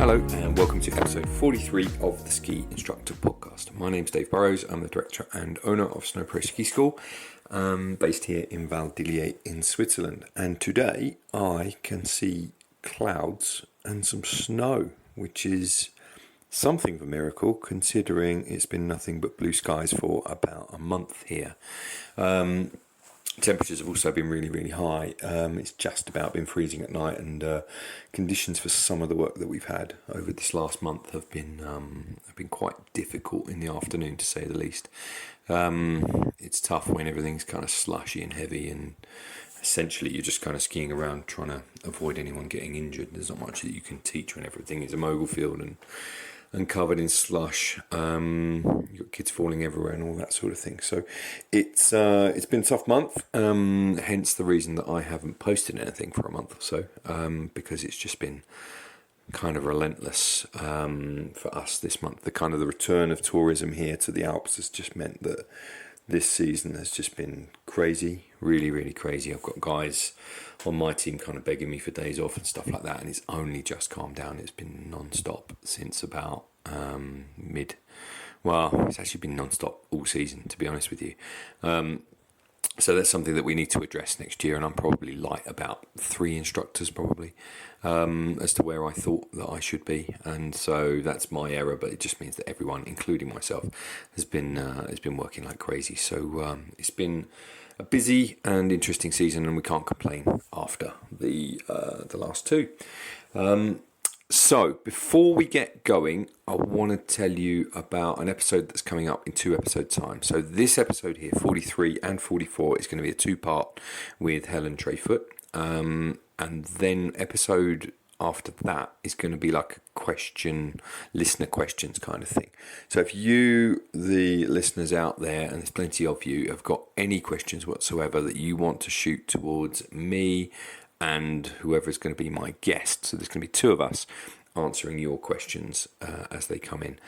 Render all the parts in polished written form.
Hello and welcome to episode 43 of the Ski Instructor Podcast. My name's Dave Burrows. I'm the director and owner of Snow Pro Ski School, based here in Val d'Illier in Switzerland. And today I can see clouds and some snow, which is something of a miracle considering it's been nothing but blue skies for about a month here. Temperatures have also been really, really high. It's just about been freezing at night, and conditions for some of the work that we've had over this last month have been quite difficult in the afternoon, to say the least. It's tough when everything's kind of slushy and heavy, and essentially you're just kind of skiing around trying to avoid anyone getting injured. There's not much that you can teach when everything is a mogul field and covered in slush. You've got kids falling everywhere and all that sort of thing. So it's been a tough month, hence the reason that I haven't posted anything for a month or so, because it's just been kind of relentless for us this month. The return of tourism here to the Alps has just meant that this season has just been crazy, really, really crazy. I've got guys on my team kind of begging me for days off and stuff like that, and it's only just calmed down. It's been non-stop since about it's actually been non-stop all season, to be honest with you. So that's something that we need to address next year, and I'm probably light about 3 instructors probably as to where I thought that I should be, and so that's my error. But it just means that everyone, including myself, has been working like crazy. So it's been a busy and interesting season, and we can't complain after the last 2. So before we get going, I want to tell you about an episode that's coming up in 2 episode time. So this episode here, 43 and 44, is going to be a 2-part with Helen Trayfoot. And then episode after that is going to be like a listener questions kind of thing. So if you, the listeners out there, and there's plenty of you, have got any questions whatsoever that you want to shoot towards me and whoever is going to be my guest, so there's going to be 2 of us answering your questions as they come in.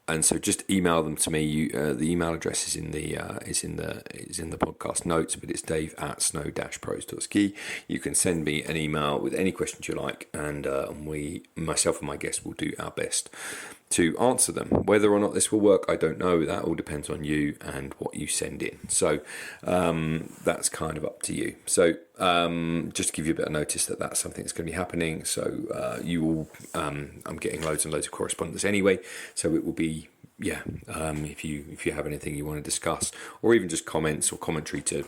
And so just email them to me. The email address is in the podcast notes, but it's dave@snow-pros.ski. You can send me an email with any questions you like, and myself and my guest will do our best to answer them. Whether or not this will work, I don't know. That all depends on you and what you send in. So that's kind of up to you. So just to give you a bit of notice that that's something that's going to be happening. So you will, I'm getting loads and loads of correspondence anyway. So it will be, if you have anything you want to discuss, or even just comments or commentary to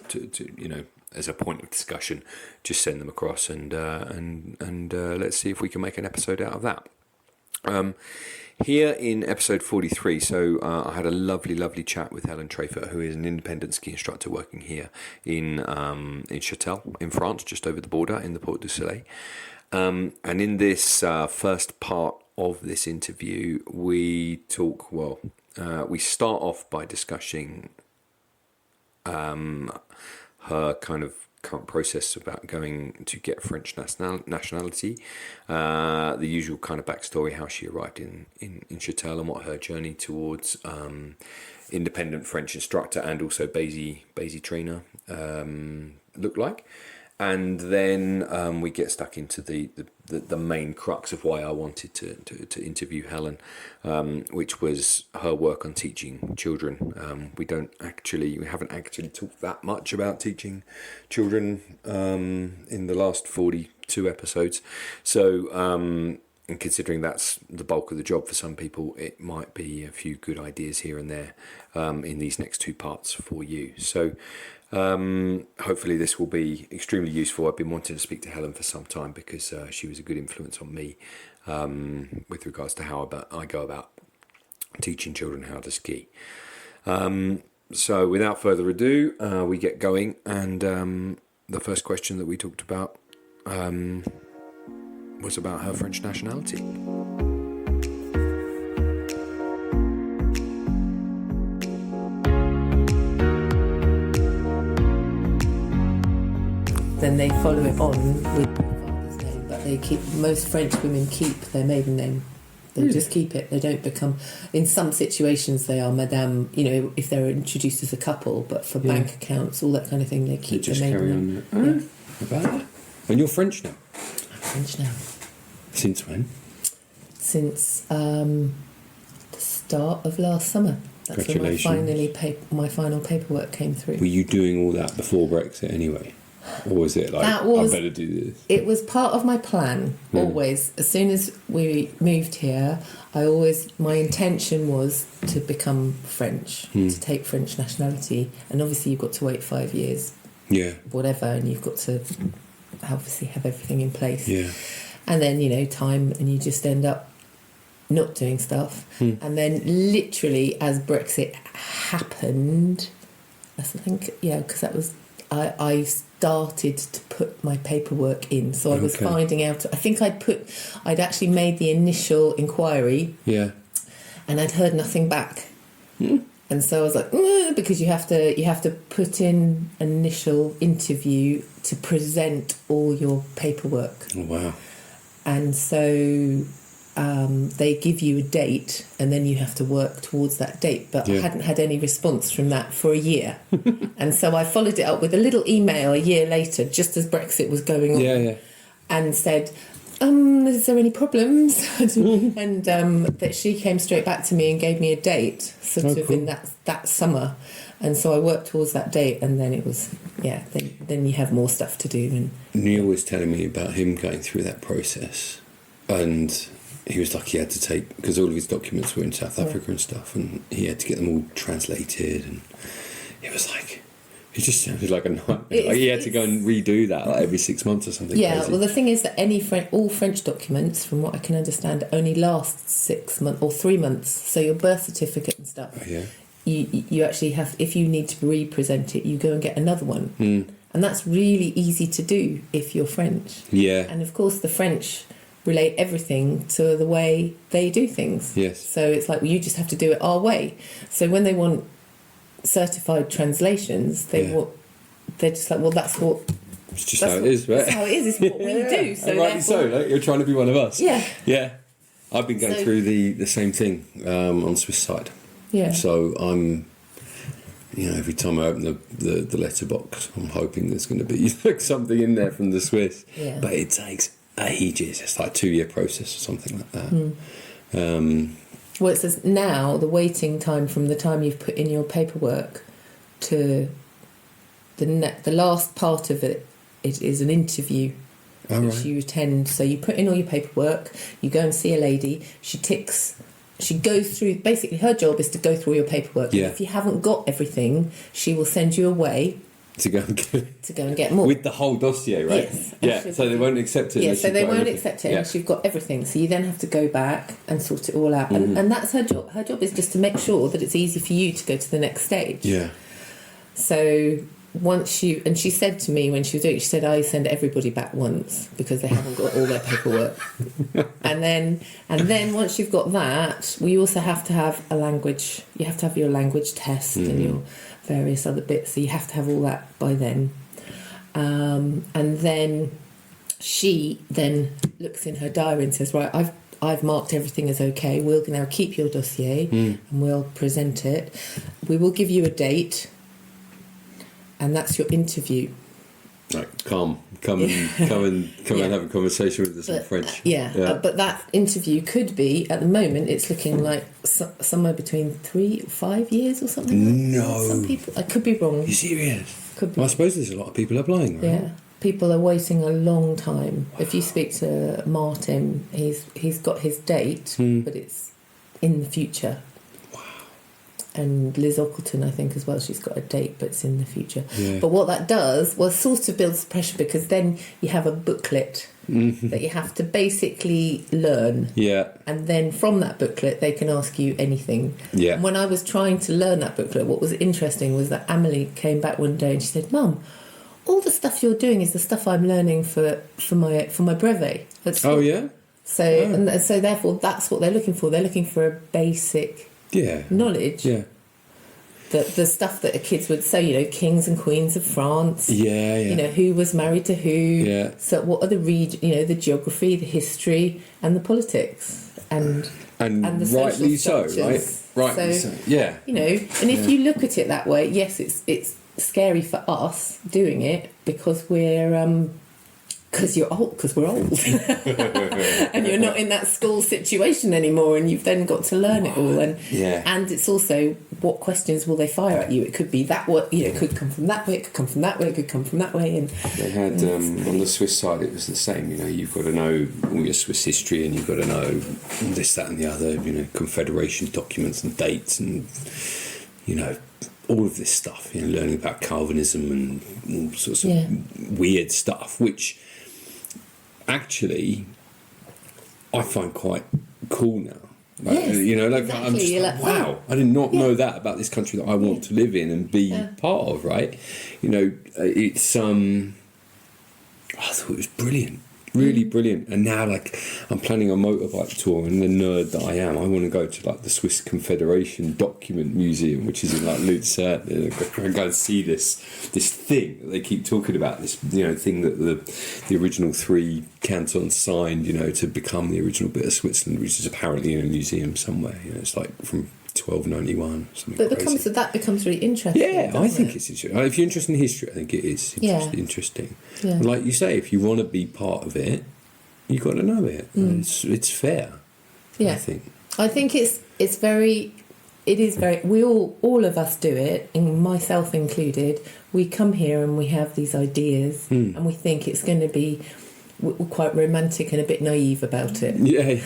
as a point of discussion, just send them across, and let's see if we can make an episode out of that. Here in episode 43, so I had a lovely chat with Helen Trayfoot, who is an independent ski instructor working here in Chatel, in France, just over the border in the Porte du Soleil. And in this first part of this interview, we start off by discussing her kind of current process about going to get French nationality, the usual kind of backstory, how she arrived in Chatel, and what her journey towards independent French instructor and also BASI trainer looked like. And then we get stuck into the main crux of why I wanted to interview Helen, which was her work on teaching children. We haven't actually talked that much about teaching children in the last 42 episodes. So, and considering that's the bulk of the job for some people, it might be a few good ideas here and there in these next 2 parts for you. So hopefully this will be extremely useful. I've been wanting to speak to Helen for some time because she was a good influence on me with regards to how I go about teaching children how to ski. So without further ado, we get going, and the first question that we talked about was about her French nationality. Then they follow it on with their father's name, but most French women keep their maiden name. They just keep it. They don't become. In some situations, they are Madame. If they're introduced as a couple, but for bank accounts, all that kind of thing, they keep their maiden name. About that. And you're French now. I'm French now. Since when? since the start of last summer. That's when my final paperwork came through. Were you doing all that before Brexit anyway? Or was it like, I better do this? It was part of my plan, always. As soon as we moved here, my intention was to become French, to take French nationality. And obviously you've got to wait 5 years, whatever, and you've got to obviously have everything in place. Yeah. And then, time, and you just end up not doing stuff. And then literally as Brexit happened, I think, because that was, I started to put my paperwork in. So I was finding out, I think I'd actually made the initial inquiry. Yeah. And I'd heard nothing back. And so I was like, because you have to put in an initial interview to present all your paperwork. Oh, wow. And so they give you a date and then you have to work towards that date. But I hadn't had any response from that for a year. And so I followed it up with a little email a year later, just as Brexit was going on, and said, is there any problems? And that she came straight back to me and gave me a date, in that summer. And so I worked towards that date, and then it was, then you have more stuff to do. And Neil was telling me about him going through that process, and he was like, he had to take, because all of his documents were in South Africa and stuff, and he had to get them all translated, and it was like, it just sounded like a nightmare. Like he had to go and redo that every 6 months or something. Yeah, crazy. Well, the thing is that all French documents, from what I can understand, only last 6 months or 3 months. So your birth certificate and stuff, you actually have, if you need to re-present it, you go and get another one. And that's really easy to do if you're French. Yeah. And of course the French relate everything to the way they do things. Yes. So it's like, you just have to do it our way. So when they want certified translations, they're just like, well, that's what... It's just how it is, right? That's how it is, it's what we do. So and rightly so, like, you're trying to be one of us. Yeah. Yeah. I've been going through the same thing on Swiss side. Yeah. So I'm... every time I open the letterbox, I'm hoping there's going to be something in there from the Swiss. Yeah. But it takes ages. It's like a 2-year process or something like that. Well, it says now the waiting time from the time you've put in your paperwork to the last part of it is an interview which you attend. So you put in all your paperwork, you go and see a lady, she goes through, basically her job is to go through all your paperwork. Yeah. If you haven't got everything, she will send you away to go and get more. With the whole dossier, right? Yes. Yeah, so they won't accept it. Yeah, so they won't accept it unless you've got everything. So you then have to go back and sort it all out. And that's her job. Her job is just to make sure that it's easy for you to go to the next stage. Yeah. So and she said to me when she was doing it, she said, I send everybody back once because they haven't got all their paperwork. and then once you've got that, we also have to have a language, you have to have your language test and your various other bits, so you have to have all that by then. And then she then looks in her diary and says, right, I've marked everything as okay, we'll now keep your dossier and we'll present it. We will give you a date, and that's your interview. Like, come and have a conversation with us in French. But that interview could be, at the moment, it's looking like somewhere between 3 or 5 years or something. No. Some people, I could be wrong. Are you serious? Could be. Well, I suppose there's a lot of people applying, right? Yeah. People are waiting a long time. Wow. If you speak to Martin, he's got his date, but it's in the future. And Liz Ockleton, I think, as well, she's got a date, but it's in the future. Yeah. But what that does, sort of builds pressure, because then you have a booklet that you have to basically learn. Yeah. And then from that booklet, they can ask you anything. Yeah. And when I was trying to learn that booklet, what was interesting was that Amelie came back one day and she said, Mum, all the stuff you're doing is the stuff I'm learning for my brevet at school. Oh, yeah? So, and so therefore, that's what they're looking for. They're looking for a basic... knowledge. Yeah. The stuff that the kids would say, kings and queens of France. Yeah, yeah. Who was married to who. Yeah. So what are the the geography, the history, and the politics, and the rightly so, structures. Right? Rightly so. Yeah. And if you look at it that way, yes, it's scary for us doing it because we're Because you're old, because we're old. And you're not in that school situation anymore, and you've then got to learn it all. And it's also, what questions will they fire at you? It could be that what, it could come from that way, it could come from that way, it could come from that way. And they had, on the Swiss side, it was the same. You've got to know all your Swiss history, and you've got to know this, that and the other, confederation documents and dates and, all of this stuff, learning about Calvinism and all sorts of weird stuff, which actually I find quite cool now. Exactly. I'm just wow, I did not know that about this country that I want to live in and be part of, right? It's I thought it was brilliant. Really brilliant. And now, I'm planning a motorbike tour, and the nerd that I am, I want to go to the Swiss Confederation Document Museum, which is in Luzern, and go and see this thing that they keep talking about. This thing that the original 3 cantons signed, to become the original bit of Switzerland, which is apparently in a museum somewhere. It's from 1291. But that becomes really interesting. Yeah, I think it's interesting. If you're interested in history, I think it is interesting. Yeah. And like you say, if you want to be part of it, you've got to know it. It's fair. Yeah, I think it is very. We all of us do it, and myself included. We come here and we have these ideas, and we think it's going to be. We're quite romantic and a bit naive about it. Yeah.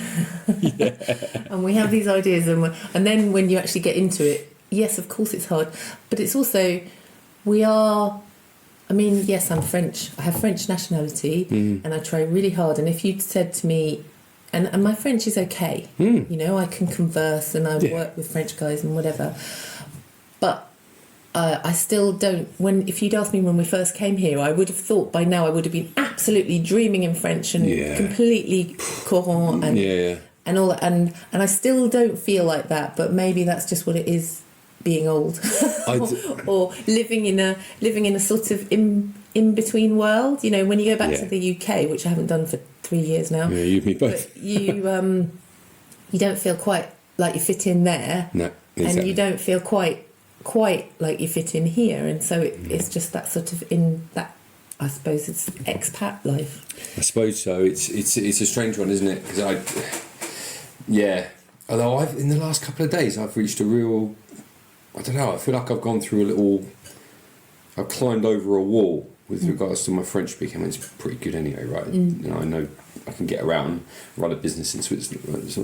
And we have these ideas, and then when you actually get into it, yes, of course it's hard, but it's also, yes, I'm French. I have French nationality, and I try really hard. And if you'd said to me, and my French is okay, I can converse and I work with French guys and whatever, but I still don't. If you'd asked me when we first came here, I would have thought by now I would have been absolutely dreaming in French and completely courant and all that. And I still don't feel like that. But maybe that's just what it is, being old, or living in a sort of in between world. When you go back to the UK, which I haven't done for 3 years now. Yeah, you and me both. But you don't feel quite like you fit in there. No, exactly. And you don't feel quite like you fit in here, and so it's just that sort of in that, I suppose it's expat life. I suppose so. It's a strange one, isn't it? Because although in the last couple of days I've reached a real, I don't know, I feel like I've gone through I've climbed over a wall with regards to my French speaking. It's pretty good anyway, right? I know I can get around, run a business in Switzerland, right? It's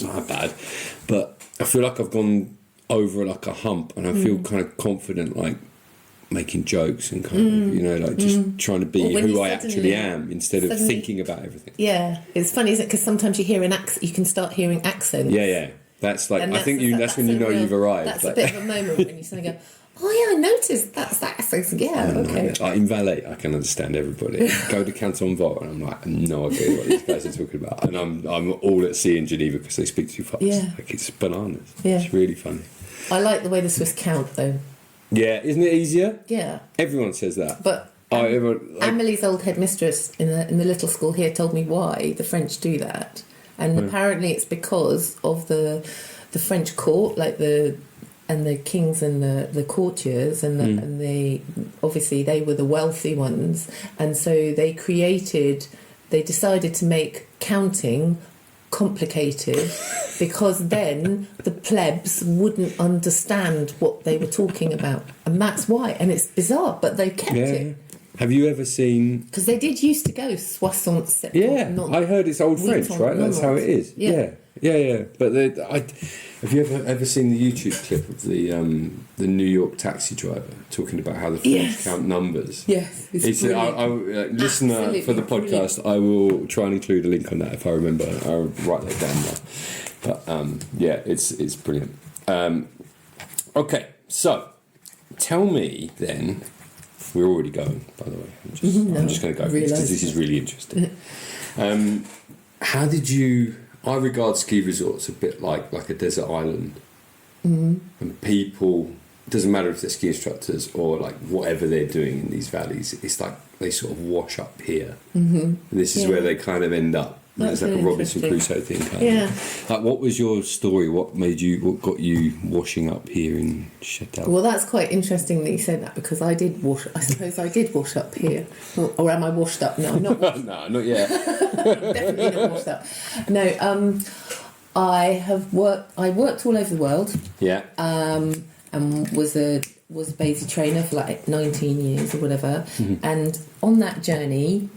not that bad, but I feel like I've gone over a hump, and I feel kind of confident, making jokes and kind of just trying to be who I actually am instead of thinking about everything. Yeah, it's funny, isn't it? Because sometimes you hear you can start hearing accents. Yeah. That's I think that's when you know you've arrived. That's a bit of a moment when you suddenly go, oh yeah, I noticed that's that. Yeah, okay. In Valais, I can understand everybody. Go to Canton Vaud, and I'm like, I have no idea what these guys are talking about, and I'm all at sea in Geneva because they speak too fast. Yeah. It's bananas. Yeah. It's really funny. I like the way the Swiss count, though. Yeah, isn't it easier? Yeah. Everyone says that. But Amelie's old headmistress in the little school here told me why the French do that, and apparently it's because of the French court, and the kings and the courtiers and they obviously they were the wealthy ones, and so they decided to make counting complicated because then the plebs wouldn't understand what they were talking about, and that's why. And it's bizarre, but they kept it. Have you ever seen? Because they did used to go 67. Yeah, I heard it's old French, right? That's how it is. Yeah. But have you ever seen the YouTube clip of the New York taxi driver talking about how the French count numbers? Yes, listener absolutely for the podcast, brilliant. I will try and include a link on that if I remember. I'll write that down there. But it's brilliant. Okay, so tell me then. We're already going, by the way. I'm just going to go because this is really interesting. How did you? I regard ski resorts a bit like a desert island, and people. It doesn't matter if they're ski instructors or whatever they're doing in these valleys. It's like they sort of wash up here. And this is where they kind of end up. That's like really a Robinson interesting. Crusoe thing. Kind Yeah. of. Like, what was your story? What got you washing up here in Chatel? Well, that's quite interesting that you said that, because I suppose I did wash up here. Or am I washed up? No, I'm not washed No, not yet. Definitely not washed up. No, I worked all over the world. Yeah. And was a BASI trainer for like 19 years or whatever. Mm-hmm. And on that journey,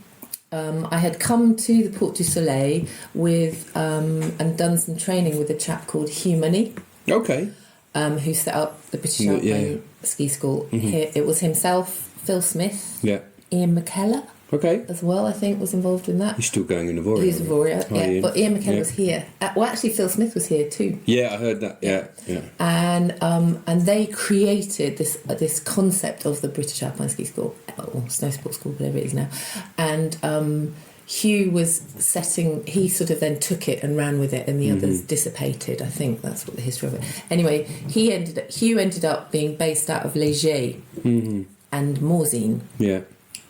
I had come to the Porte du Soleil with and done some training with a chap called Hugh Money, Okay. who set up the British Alpine Ski School. Here, it was himself, Phil Smith, Yeah. Ian McKellar Okay. as well, I think, was involved in that. He's still going in Avoria. He was Avoria, yeah. Ian. But Ian McKellar Yeah. was here. Well, actually, Phil Smith was here too. Yeah, I heard that. Yeah. And they created this concept of the British Alpine Ski School, or Snow Sports School, whatever it is now. And Hugh was he sort of then took it and ran with it, and the others dissipated. I think that's what the history of it. Anyway, Hugh ended up being based out of Léger and Morzine. Yeah.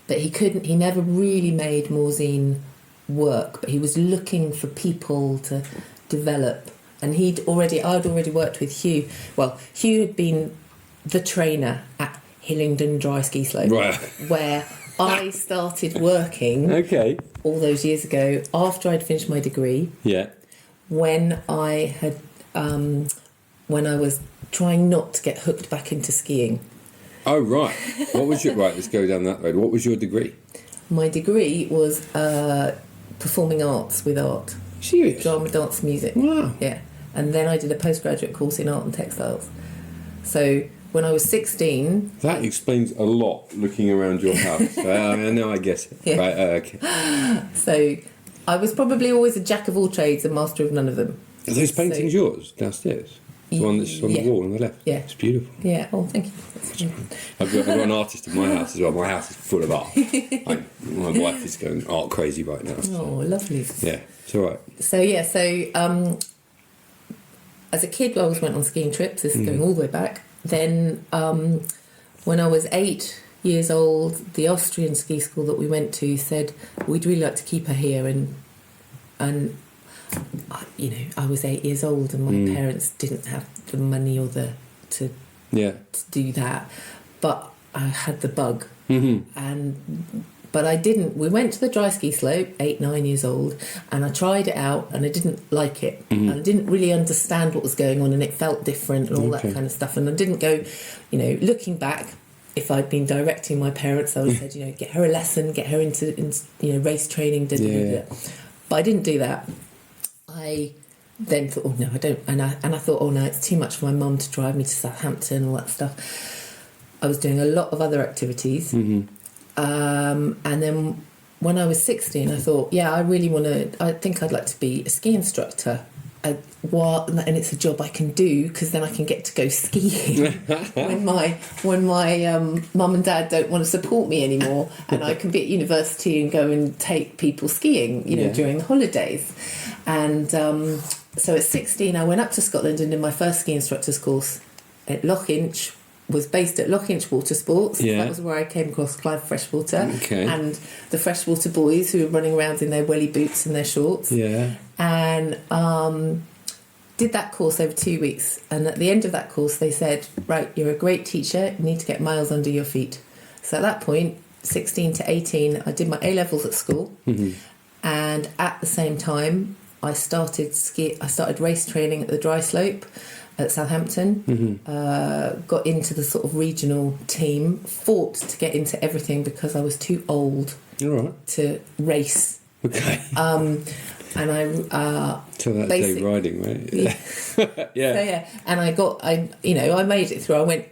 But he never really made Morzine work, but he was looking for people to develop. And I'd already worked with Hugh. Well, Hugh had been the trainer at Hillingdon Dry Ski Slope, Right. where I started working Okay. all those years ago after I'd finished my degree, Yeah. when I was trying not to get hooked back into skiing. Oh, right. What was your... Right, let's go down that road. What was your degree? My degree was performing arts with art. Serious? Drama, dance, music. Wow. Yeah. And then I did a postgraduate course in art and textiles. So when I was 16... That explains a lot, looking around your house. I know, I guess it. Yeah. Right, okay. So I was probably always a jack of all trades and master of none of them. Are those paintings yours, downstairs? The one that's on the wall on the left? Yeah. It's beautiful. Yeah. Oh, thank you. I've got an artist in my house as well. My house is full of art. My wife is going art crazy right now. So. Oh, lovely. Yeah, it's all right. So as a kid, I always went on skiing trips. This is going all the way back. Then, when I was 8 years old, the Austrian ski school that we went to said, "We'd really like to keep her here," and I was 8 years old, and my parents didn't have the money to do that. But I had the bug, but I didn't. We went to the dry ski slope, 8-9 years old, and I tried it out, and I didn't like it. And I didn't really understand what was going on, and it felt different, and all that kind of stuff. And I didn't go, looking back, if I'd been directing my parents, I would have said, get her a lesson, get her into race training, But I didn't do that. I then thought, oh no, I don't, and I thought, oh no, it's too much for my mum to drive me to Southampton and all that stuff. I was doing a lot of other activities. And then when I was 16, I thought, I think I'd like to be a ski instructor. And it's a job I can do, because then I can get to go skiing when my mum and dad don't want to support me anymore, and I can be at university and go and take people skiing, during the holidays. And so at 16, I went up to Scotland and did my first ski instructor's course at Loch-Inch. Was based at Loch-Inch Water Sports. Yeah. That was where I came across Clive Freshwater and the freshwater boys who were running around in their welly boots and their shorts. Yeah. And did that course over 2 weeks. And at the end of that course, they said, right, you're a great teacher. You need to get miles under your feet. So at that point, 16 to 18, I did my A-levels at school. And at the same time, I started race training at the dry slope at Southampton, got into the sort of regional team, fought to get into everything because I was too old to race. Okay. And I so that's day riding, right? Yeah. So, and I made it through. I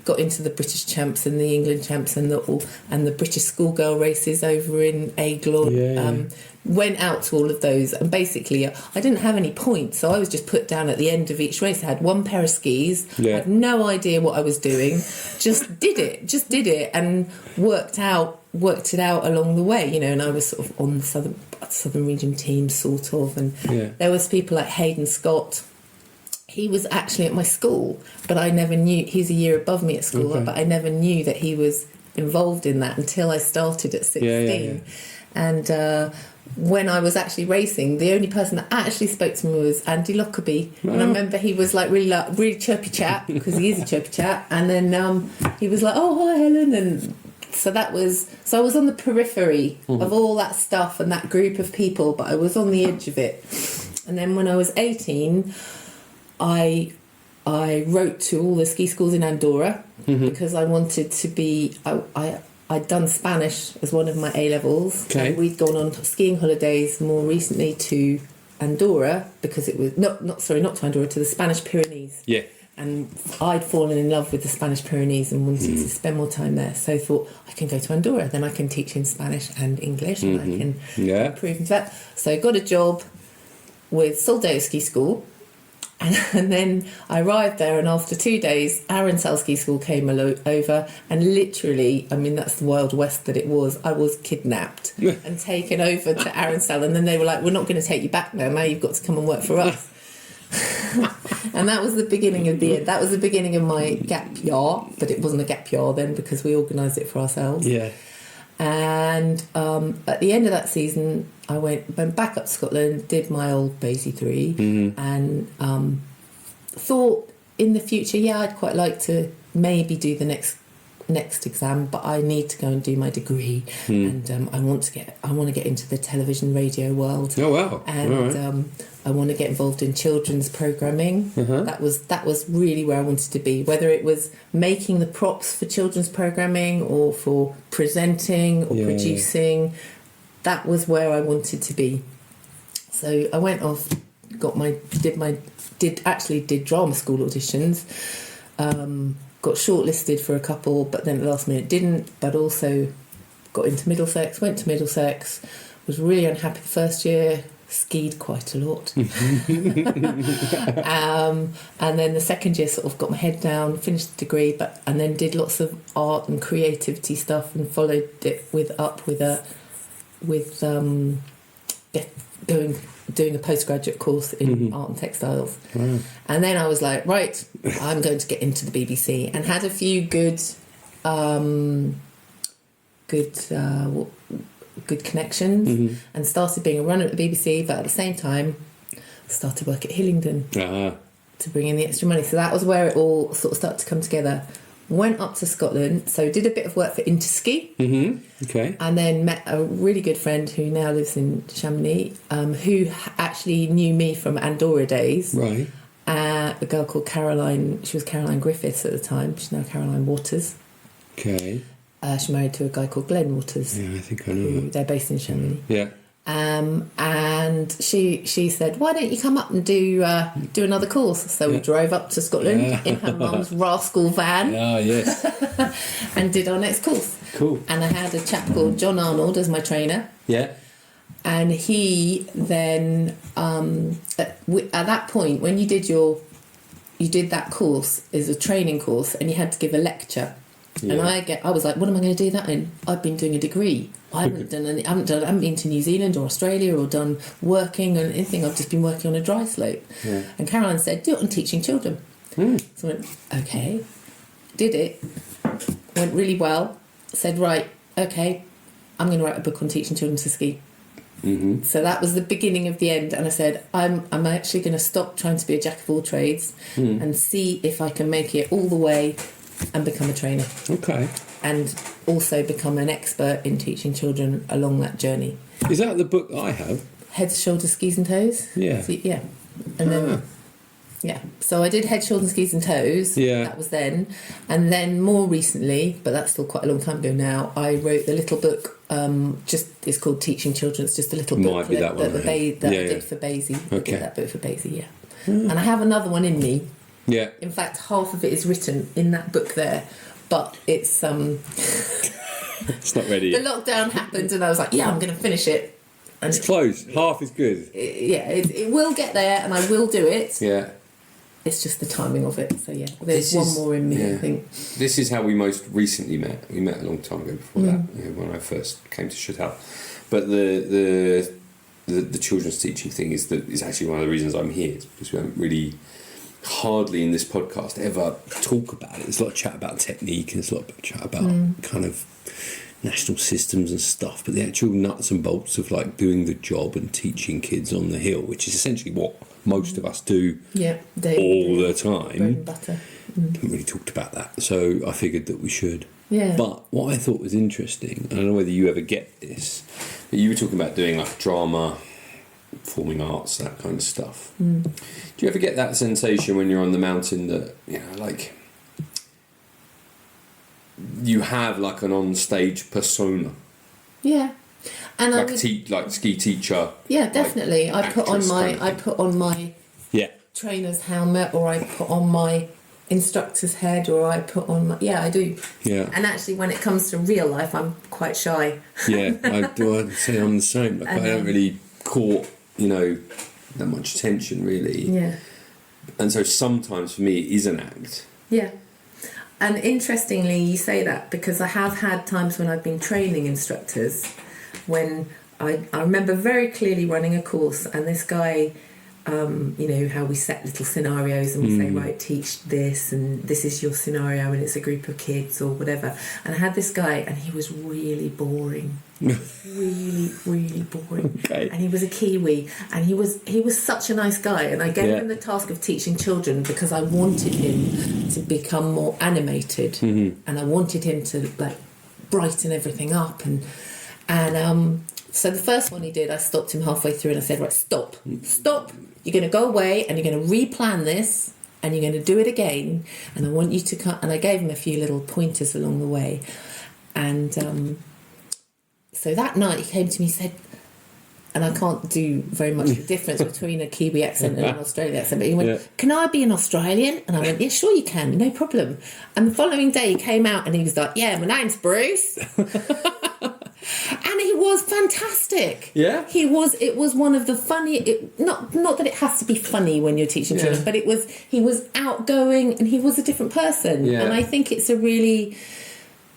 got into the British champs and the England champs and the British schoolgirl races over in Aiglon. Went out to all of those, and basically I didn't have any points, so I was just put down at the end of each race. I had one pair of skis, had no idea what I was doing, just did it and worked it out along the way, and I was sort of on the southern region team, sort of, and there was people like Hayden Scott. He was actually at my school, but I never knew. He's a year above me at school, but I never knew that he was involved in that until I started at 16. Yeah. And when I was actually racing, the only person that actually spoke to me was Andy Lockerbie. Oh. And I remember he was like really chirpy chap, because he is a chirpy chap. And then he was like, "Oh, hi, Helen." And so I was on the periphery of all that stuff and that group of people, but I was on the edge of it. And then when I was 18, I wrote to all the ski schools in Andorra because I wanted to be... I'd done Spanish as one of my A-levels. Okay. And we'd gone on skiing holidays more recently to Andorra, because it was... not to Andorra, to the Spanish Pyrenees. Yeah. And I'd fallen in love with the Spanish Pyrenees and wanted to spend more time there. So I thought, I can go to Andorra, then I can teach in Spanish and English, and I can improve into that. So I got a job with Soldeo Ski School. And then I arrived there, and after 2 days, Aronsal Ski School came over, and literally, I mean, that's the Wild West that it was. I was kidnapped and taken over to Aronsal, and then they were like, "We're not going to take you back now you've got to come and work for us." And that was the beginning of the end. That was the beginning of my gap year, but it wasn't a gap year then because we organised it for ourselves. Yeah. And at the end of that season, I went back up to Scotland, did my old BASI 3, and thought in the future, I'd quite like to maybe do the next exam, but I need to go and do my degree, and I want to get into the television radio world. Oh wow! And I want to get involved in children's programming. That was really where I wanted to be, whether it was making the props for children's programming or for presenting or producing. That was where I wanted to be. So I went off, did drama school auditions. Got shortlisted for a couple, but then at the last minute didn't, but also got into Middlesex, went to Middlesex, was really unhappy the first year, skied quite a lot. And then the second year sort of got my head down, finished the degree, and then did lots of art and creativity stuff, and followed it doing a postgraduate course in art and textiles. Wow. And then I was like, right, I'm going to get into the BBC, and had a few good connections, and started being a runner at the BBC, but at the same time started work at Hillingdon to bring in the extra money. So that was where it all sort of started to come together. Went up to Scotland, so did a bit of work for Interski. Okay. And then met a really good friend who now lives in Chamonix, who actually knew me from Andorra days. Right. A girl called Caroline. She was Caroline Griffiths at the time. She's now Caroline Waters. Okay. She's married to a guy called Glenn Waters. Yeah, I think I know. They're based in Chamonix. Yeah. And she said, "Why don't you come up and do another course?" So we drove up to Scotland in her mum's rascal van. Ah, yes. And did our next course. Cool. And I had a chap called John Arnold as my trainer. Yeah. And he then at that point, when you did that course is a training course, and you had to give a lecture. Yeah. And I was like, what am I going to do that in? I've been doing a degree. I haven't been to New Zealand or Australia or done working or anything. I've just been working on a dry slope. Yeah. And Caroline said, do it on teaching children. So I went, okay. Did it. Went really well. Said, right, okay, I'm going to write a book on teaching children to ski. So that was the beginning of the end. And I said, I'm actually going to stop trying to be a jack of all trades and see if I can make it all the way and become a trainer. Okay. And also become an expert in teaching children along that journey. Is that the book I have? Heads, Shoulders, Skis and Toes? Yeah. So, yeah. And then, so I did Head, Shoulders, Skis and Toes. Yeah. That was then. And then more recently, but that's still quite a long time ago now, I wrote the little book, it's called Teaching Children. It's just a little book Might be that one, that I did for BASI. I did that book for BASI, And I have another one in me. Yeah. In fact, half of it is written in that book there, but it's it's not ready. The lockdown happened, and I was like, I'm going to finish it. And it's close. Half is good. It will get there, and I will do it. Yeah. It's just the timing of it. So there's one more in me. I think this is how we most recently met. We met a long time ago before that, when I first came to Chatel. But the children's teaching thing is actually one of the reasons I'm here. It's because we haven't really hardly in this podcast ever talk about it. There's a lot of chat about technique and there's a lot of chat about kind of national systems and stuff, but the actual nuts and bolts of like doing the job and teaching kids on the hill, which is essentially what most of us do all the time, bread and butter. Haven't really talked about that, so I figured that we should. Yeah. But what I thought was interesting, I don't know whether you ever get this, but you were talking about doing like drama, performing arts, that kind of stuff. Do you ever get that sensation when you're on the mountain that, you know, like you have like an on-stage persona? Yeah. And like like ski teacher. Yeah, definitely. Like I put on my trainer's helmet, or I put on my instructor's head, or I put on my... Yeah, I do. Yeah. And actually, when it comes to real life, I'm quite shy. Yeah, I'd say I'm the same. Like, I don't really caught, you know, that much attention, really. Yeah. And so sometimes for me, it is an act. Yeah. And interestingly, you say that, because I have had times when I've been training instructors when I remember very clearly running a course, and this guy, you know, how we set little scenarios and we say, right, teach this, and this is your scenario, and it's a group of kids or whatever. And I had this guy, and he was really boring. really, really boring. Okay. And he was a Kiwi, and he was such a nice guy, and I gave him the task of teaching children because I wanted him to become more animated, and I wanted him to like brighten everything up, and so the first one he did, I stopped him halfway through and I said, right, stop, you're going to go away and you're going to replan this and you're going to do it again, and I want you to come. And I gave him a few little pointers along the way, and so that night he came to me and said, and I can't do very much of a difference between a Kiwi accent and an Australian accent, but he went, can I be an Australian? And I went, yeah, sure you can, no problem. And the following day he came out and he was like, yeah, my name's Bruce. And he was fantastic. Yeah. It was one of the funny, not that it has to be funny when you're teaching children, but he was outgoing and he was a different person. Yeah. And I think it's a really,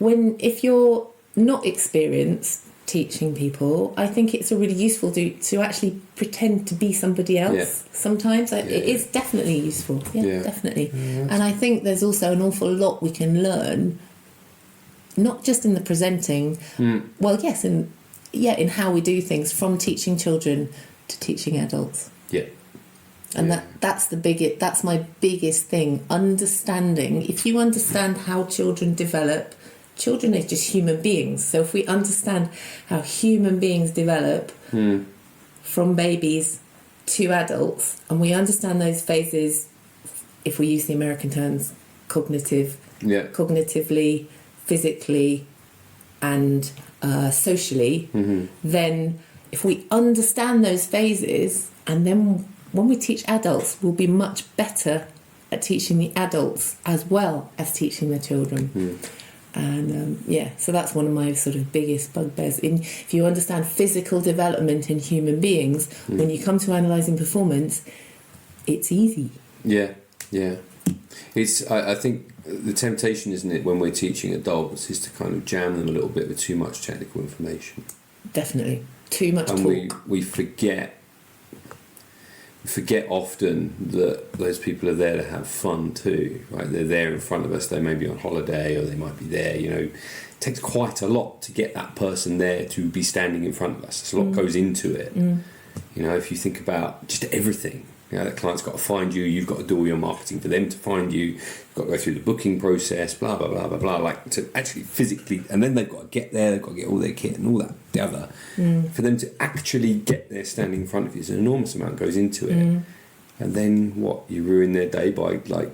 if you're not experienced teaching people, I think it's a really useful to actually pretend to be somebody else sometimes. It is definitely useful. Yeah, definitely. Yeah. And I think there's also an awful lot we can learn, not just in the presenting, well, yes, in how we do things, from teaching children to teaching adults. Yeah. And that's my biggest thing, understanding. If you understand how children develop, children are just human beings. So if we understand how human beings develop from babies to adults, and we understand those phases, if we use the American terms, cognitively, physically, and socially, then if we understand those phases, and then when we teach adults, we'll be much better at teaching the adults as well as teaching the children. And so that's one of my sort of biggest bugbears. If you understand physical development in human beings, when you come to analysing performance, it's easy. Yeah. I think the temptation, isn't it, when we're teaching adults, is to kind of jam them a little bit with too much technical information. Definitely. Too much talk. And we forget often that those people are there to have fun too, right? They're there in front of us. They may be on holiday, or they might be there, you know. It takes quite a lot to get that person there to be standing in front of us. There's a lot goes into it. You know, if you think about just everything, you know, the client's got to find you, you've got to do all your marketing for them to find you, you've got to go through the booking process, blah, blah, blah, blah, blah, like to actually physically, and then they've got to get there, they've got to get all their kit and all that, the other. For them to actually get there standing in front of you, there's an enormous amount goes into it. And then you ruin their day by like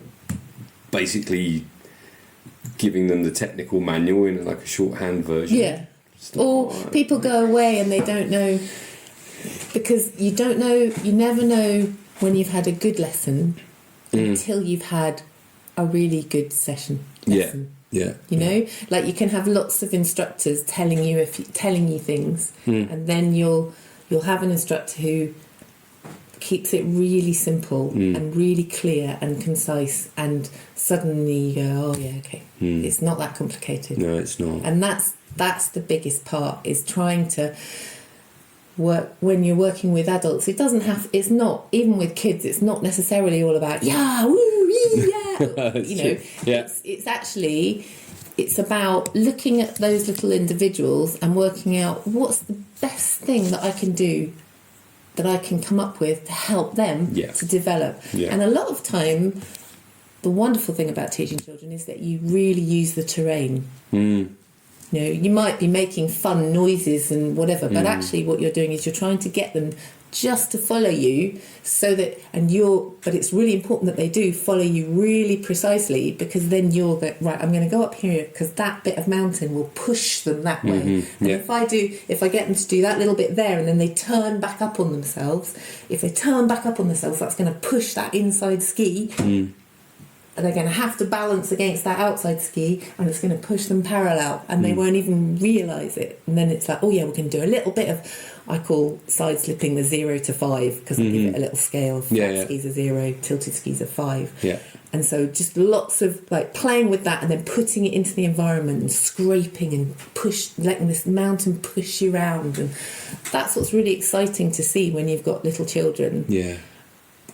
basically giving them the technical manual in like a shorthand version. Yeah. Or people go away and they don't know, because you never know when you've had a good lesson until you've had a really good lesson. Yeah. You know, like you can have lots of instructors telling you things, and then you'll have an instructor who keeps it really simple and really clear and concise, and suddenly you go, oh yeah, okay, it's not that complicated. No, it's not. And that's the biggest part, is trying to when you're working with adults, it's not, even with kids, it's not necessarily all about yeah, woo, yeah. It's actually, it's about looking at those little individuals and working out what's the best thing that I can do, that I can come up with to help them to develop. And a lot of time, the wonderful thing about teaching children is that you really use the terrain. You might be making fun noises and whatever, but actually what you're doing is you're trying to get them just to follow you, so that, but it's really important that they do follow you really precisely, because then you'll go, right, I'm going to go up here because that bit of mountain will push them that way. And if I get them to do that little bit there, and then they turn back up on themselves, if they turn back up on themselves, that's going to push that inside ski. And they're going to have to balance against that outside ski, and it's going to push them parallel, and they won't even realise it. And then it's like, oh yeah, we can do a little bit of, I call side slipping the 0 to 5, because I give it a little scale. Flat skis are 0, tilted skis are 5. And so just lots of like playing with that, and then putting it into the environment and scraping and letting this mountain push you around. And that's what's really exciting to see when you've got little children.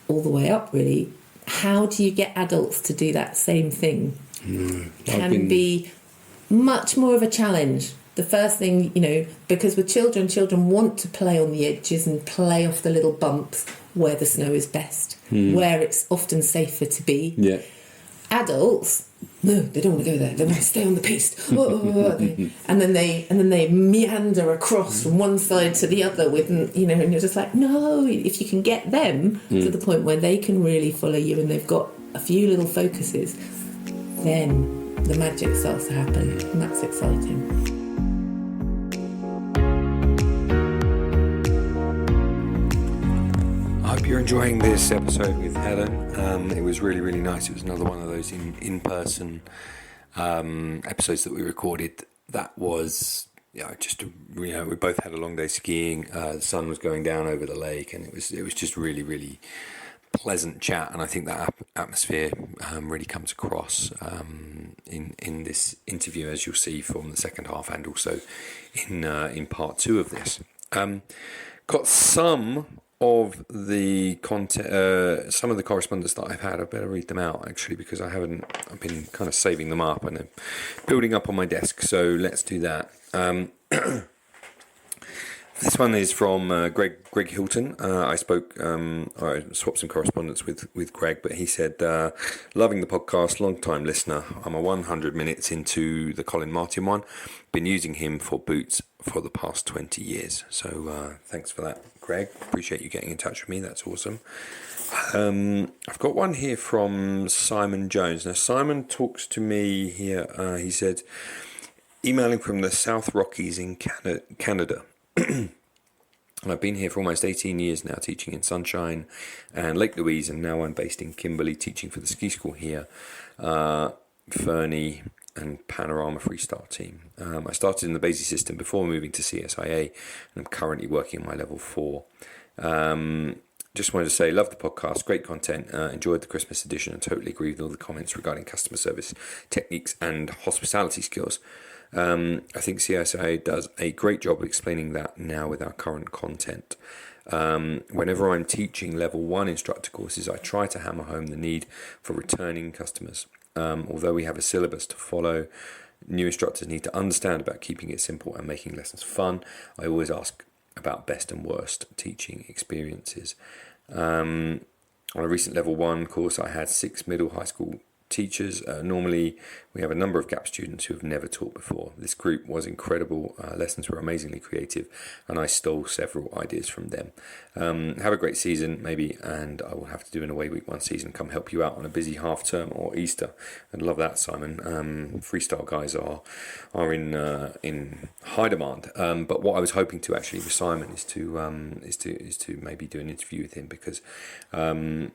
All the way up, really. How do you get adults to do that same thing? Can be much more of a challenge. The first thing, because with children want to play on the edges and play off the little bumps where the snow is best, where it's often safer to be. Adults, no, they don't want to go there. They want to stay on the piste. And then they meander across from one side to the other with, and you're just like, no. If you can get them to the point where they can really follow you, and they've got a few little focuses, then the magic starts to happen, and that's exciting. I hope you're enjoying this episode with Helen. It was really, really nice. It was another one of those in-person episodes that we recorded. That was, we both had a long day skiing. The sun was going down over the lake, and it was just really, really pleasant chat. And I think that atmosphere really comes across in this interview, as you'll see from the second half, and also in part 2 of this. Got some of the content, some of the correspondence that I've had. I better read them out, actually, because I've been kind of saving them up and they're building up on my desk. So let's do that. This one is from Greg Hilton. I swapped some correspondence with Greg, but he said, loving the podcast, long time listener. I'm 100 minutes into the Colin Martin one. Been using him for boots for the past 20 years. So thanks for that, Greg. Appreciate you getting in touch with me. That's awesome. I've got one here from Simon Jones. Now, Simon talks to me here. He said, emailing from the South Rockies in Canada. And I've been here for almost 18 years now, teaching in Sunshine and Lake Louise, and now I'm based in Kimberley, teaching for the ski school here, Fernie and Panorama Freestyle team. I started in the BASI system before moving to CSIA, and I'm currently working on my level 4. Just wanted to say, love the podcast, great content, enjoyed the Christmas edition, and totally agree with all the comments regarding customer service techniques and hospitality skills. I think CSIA does a great job of explaining that now with our current content. Whenever I'm teaching level 1 instructor courses, I try to hammer home the need for returning customers. Although we have a syllabus to follow, new instructors need to understand about keeping it simple and making lessons fun. I always ask about best and worst teaching experiences. On a recent level 1 course, I had 6 middle high school teachers. Normally we have a number of gap students who have never taught before. This group was incredible. Lessons were amazingly creative, and I stole several ideas from them. Have a great season, maybe, and I will have to do an away week 1 season, come help you out on a busy half term or Easter. I'd love that, Simon. Freestyle guys are in high demand. But what I was hoping to actually with Simon is to maybe do an interview with him, because I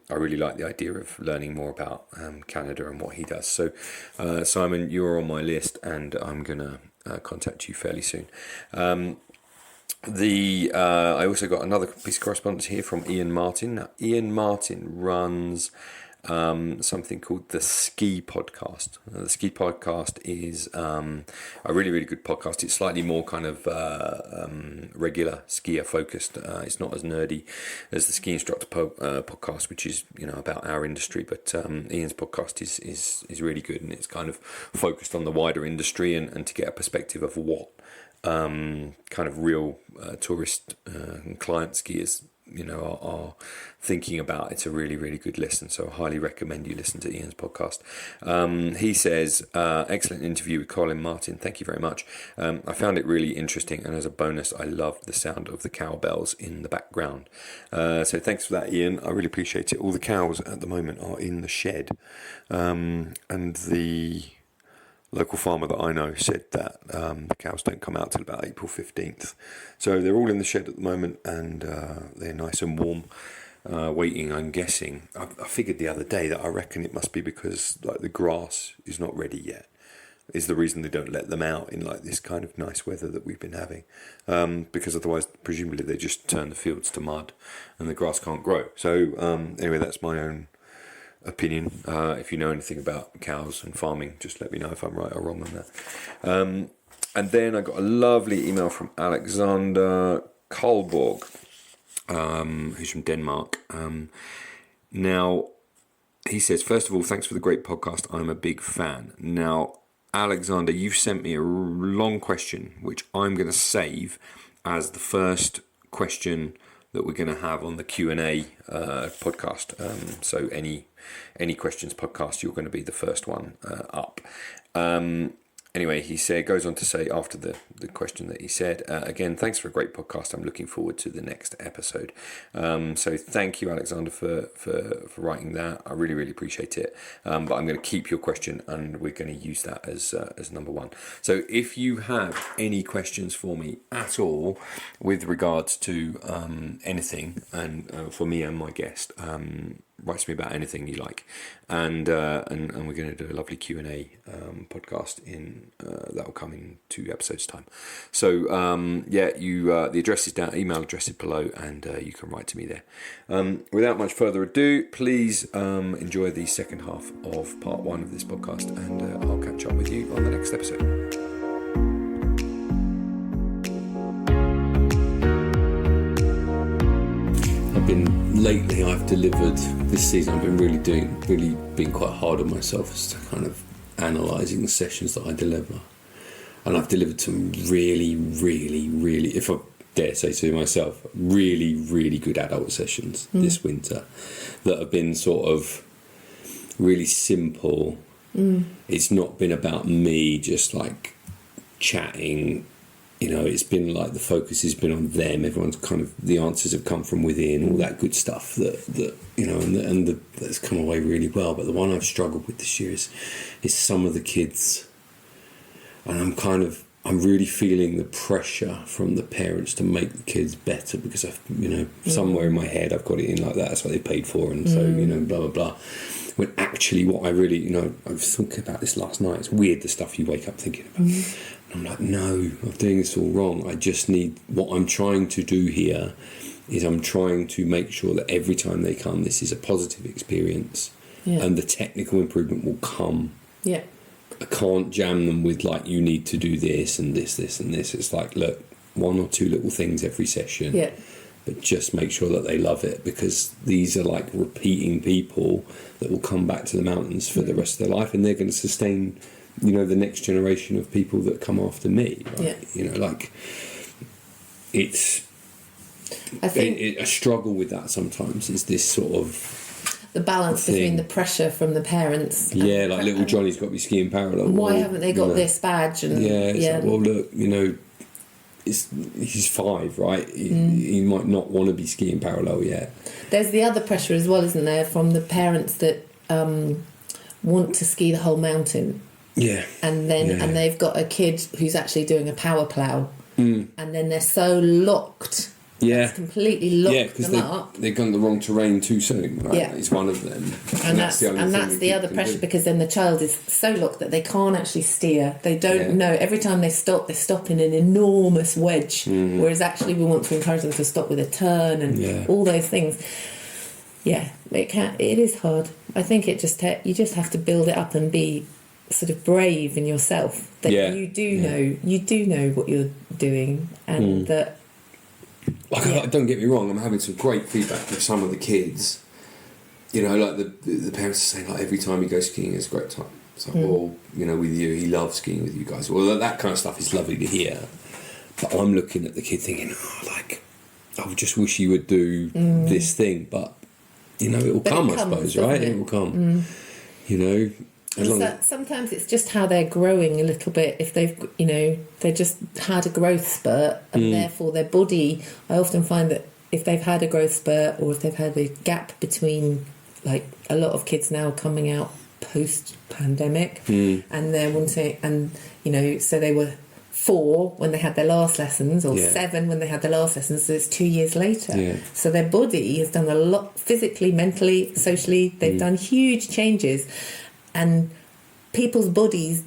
really like the idea of learning more about Canada and what he does. So Simon, you're on my list, and I'm gonna contact you fairly soon. I also got another piece of correspondence here from Ian Martin. Now, Ian Martin runs something called the Ski Podcast. The Ski Podcast is a really, really good podcast. It's slightly more kind of regular skier focused. It's not as nerdy as the Ski Instructor Podcast, which is, you know, about our industry. But Ian's podcast is really good, and it's kind of focused on the wider industry and to get a perspective of what kind of real tourist client skiers, you know, are thinking about. It's a really, really good listen, so I highly recommend you listen to Ian's podcast. He says, excellent interview with Colin Martin, thank you very much. I found it really interesting, and as a bonus, I loved the sound of the cowbells in the background. So thanks for that, Ian. I really appreciate it. All the cows at the moment are in the shed, and the local farmer that I know said that the cows don't come out till about April 15th. So they're all in the shed at the moment, and they're nice and warm, waiting, I'm guessing. I figured the other day that I reckon it must be because like the grass is not ready yet, is the reason they don't let them out in like this kind of nice weather that we've been having. Because otherwise, presumably, they just turn the fields to mud and the grass can't grow. So anyway, that's my own opinion. If you know anything about cows and farming, just let me know if I'm right or wrong on that. And then I got a lovely email from Alexander Kolborg, who's from Denmark. Now, he says, first of all, thanks for the great podcast. I'm a big fan. Now, Alexander, you've sent me a long question, which I'm going to save as the first question that we're going to have on the Q&A podcast. So any questions podcast, you're going to be the first one up. Anyway, he goes on to say after the question that he said, again, thanks for a great podcast. I'm looking forward to the next episode. So thank you, Alexander, for writing that. I really, really appreciate it. But I'm going to keep your question, and we're going to use that as number one. So if you have any questions for me at all with regards to anything, and for me and my guest, write to me about anything you like, and we're going to do a lovely Q&A podcast that will come in 2 episodes time. So the address is down, email address is below, and you can write to me there. Without much further ado, please enjoy the second half of part 1 of this podcast, and I'll catch up with you on the next episode. Lately, I've delivered this season. I've been really being quite hard on myself as to kind of analysing the sessions that I deliver, and I've delivered some really, really, really, if I dare say so myself, really, really good adult sessions this winter that have been sort of really simple. It's not been about me just like chatting. You know, it's been like the focus has been on them. Everyone's kind of, the answers have come from within, all that good stuff that you know, and that's come away really well. But the one I've struggled with this year is some of the kids, and I'm really feeling the pressure from the parents to make the kids better, because I've, you know, somewhere in my head I've got it in like that. That's what they paid for, and so, you know, blah blah blah. When actually, what I really, you know, I was thinking about this last night. It's weird, the stuff you wake up thinking about. I'm like, no, I'm doing this all wrong. I just need, what I'm trying to do here is I'm trying to make sure that every time they come, this is a positive experience, and the technical improvement will come. Yeah. I can't jam them with like, you need to do this and this, this and this. It's like, look, 1 or 2 little things every session. Yeah. But just make sure that they love it, because these are like repeating people that will come back to the mountains for the rest of their life, and they're going to sustain, you know, the next generation of people that come after me. Right? Yeah. You know, like, I think a struggle with that sometimes is this sort of the balance between the pressure from the parents. Yeah, like little Johnny's got to be skiing parallel. Why haven't they got this badge? And like, well, look, you know, he's 5, right? He might not want to be skiing parallel yet. There's the other pressure as well, isn't there, from the parents that want to ski the whole mountain. Yeah. And then and they've got a kid who's actually doing a power plough, and then they're so locked. Yeah. It's completely locked them up. They've gone the wrong terrain too soon, right? Yeah. It's one of them. And that's the other pressure, because then the child is so locked that they can't actually steer. They don't know. Every time they stop in an enormous wedge, whereas actually we want to encourage them to stop with a turn and all those things. Yeah, it is hard. I think it just you just have to build it up and be sort of brave in yourself that you do know what you're doing, and that. Don't get me wrong, I'm having some great feedback from some of the kids. You know, like the parents are saying, like, every time he goes skiing, it's a great time. It's like, well, you know, with you, he loves skiing with you guys. Well, that kind of stuff is lovely to hear. But I'm looking at the kid thinking, I just wish he would do this thing. But, you know, it will come, I suppose, right? It will come. You know. Sometimes it's just how they're growing a little bit. If they've, you know, they just had a growth spurt, and therefore their body, I often find that if they've had a growth spurt, or if they've had a gap between, like a lot of kids now coming out post-pandemic, and they're wanting, and, you know, so they were 4 when they had their last lessons, or 7 when they had their last lessons, so it's 2 years later. So their body has done a lot physically, mentally, socially. They've done huge changes, and people's bodies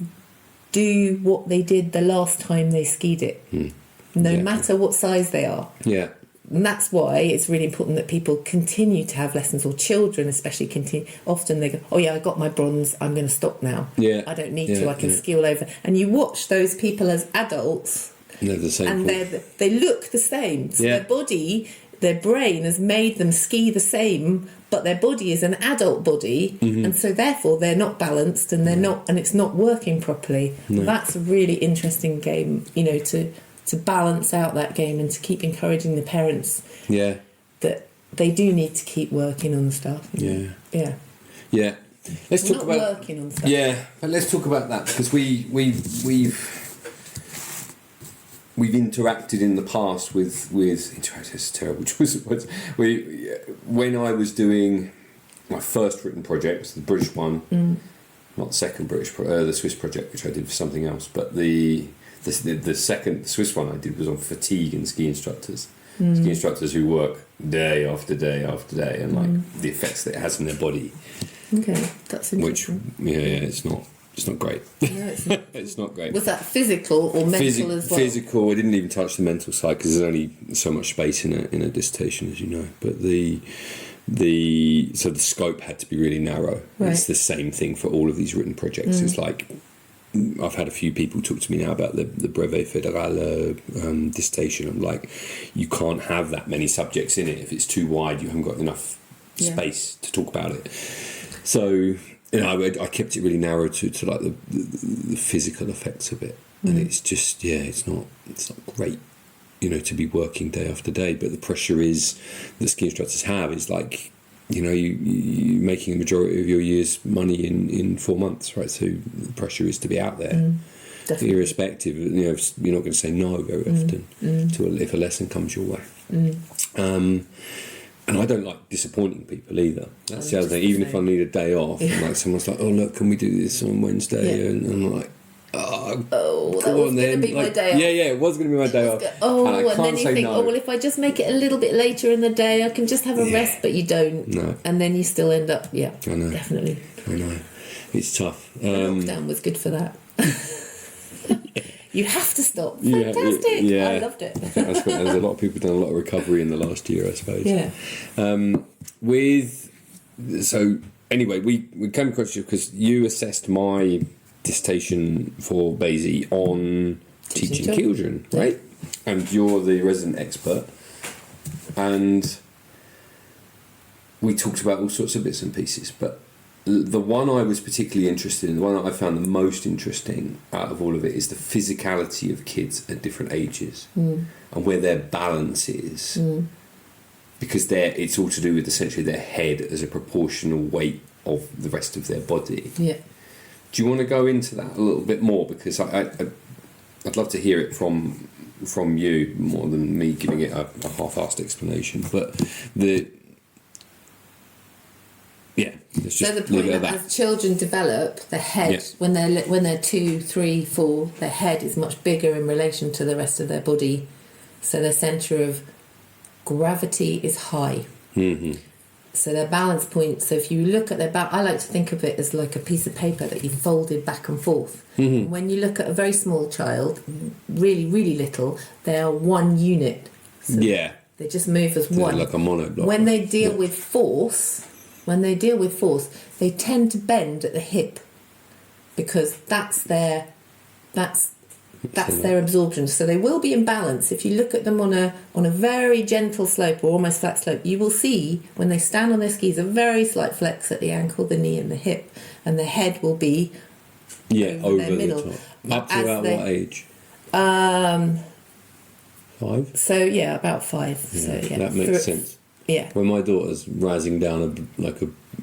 do what they did the last time they skied it, no matter what size they are. And that's why it's really important that people continue to have lessons, or children especially continue. Often they go, I got my bronze, I'm going to stop now. I don't need to, I can ski all over. And you watch those people as adults, they're the same, and they look the same. So their body, their brain has made them ski the same, but their body is an adult body, and so therefore they're not balanced, and they're not, and it's not working properly. That's a really interesting game, you know, to balance out that game, and to keep encouraging the parents that they do need to keep working on stuff. Let's talk about working on stuff. But let's talk about that, because we've interacted in the past with interacted is a terrible choice of words. When I was doing my first written project, the British one, not the second the Swiss project, which I did for something else, but the second Swiss one I did was on fatigue and ski instructors. Ski instructors who work day after day after day, and like the effects that it has on their body. Okay, that's interesting. Which, it's not great. No, it's not. It's not great. Was that physical or mental as well? Physical. I didn't even touch the mental side, because there's only so much space in a dissertation, as you know. But the scope had to be really narrow. Right. It's the same thing for all of these written projects. It's like, I've had a few people talk to me now about the Brevet Fédéral dissertation. I'm like, you can't have that many subjects in it. If it's too wide, you haven't got enough space to talk about it. So, you know, I kept it really narrow to like the physical effects of it, and it's just it's not great, you know, to be working day after day. But the pressure is that ski instructors have is like, you know, you're making a majority of your year's money in 4 months, right? So the pressure is to be out there, irrespective. You know, you're not going to say no very often if a lesson comes your way. And I don't like disappointing people either. That's the other thing. Even if I need a day off, and like someone's like, "Oh look, can we do this on Wednesday?" And I'm like, that was going to be my day off. Yeah, it was going to be my day off. And then you think, well, if I just make it a little bit later in the day, I can just have a rest, but you don't. No. And then you still end up, I know. Definitely. I know. It's tough. Lockdown was good for that. You have to stop. Fantastic. I loved it. There's a lot of people done a lot of recovery in the last year, I suppose. So anyway, we came across you because you assessed my dissertation for BASI on teaching children, right? And you're the resident expert. And we talked about all sorts of bits and pieces, but the one I was particularly interested in, the one that I found the most interesting out of all of it, is the physicality of kids at different ages and where their balance is. Because it's all to do with essentially their head as a proportional weight of the rest of their body. Yeah. Do you want to go into that a little bit more? Because I'd love to hear it from you more than me giving it a half-assed explanation. But let's just the point that as children develop, the head, when they're 2, 3, 4, their head is much bigger in relation to the rest of their body. So their centre of gravity is high. So their balance point, so if you look at their I like to think of it as like a piece of paper that you folded back and forth. When you look at a very small child, really, really little, they are one unit. So they just move as one. Like a monoblock. When they deal with force, when they deal with force, they tend to bend at the hip because that's their absorption. So they will be in balance. If you look at them on a very gentle slope or almost flat slope, you will see when they stand on their skis a very slight flex at the ankle, the knee and the hip, and the head will be over their middle. The top. Up to about what age? 5? So yeah, about 5. Yeah, so yeah, that makes sense. Yeah. When my daughter's razzing down a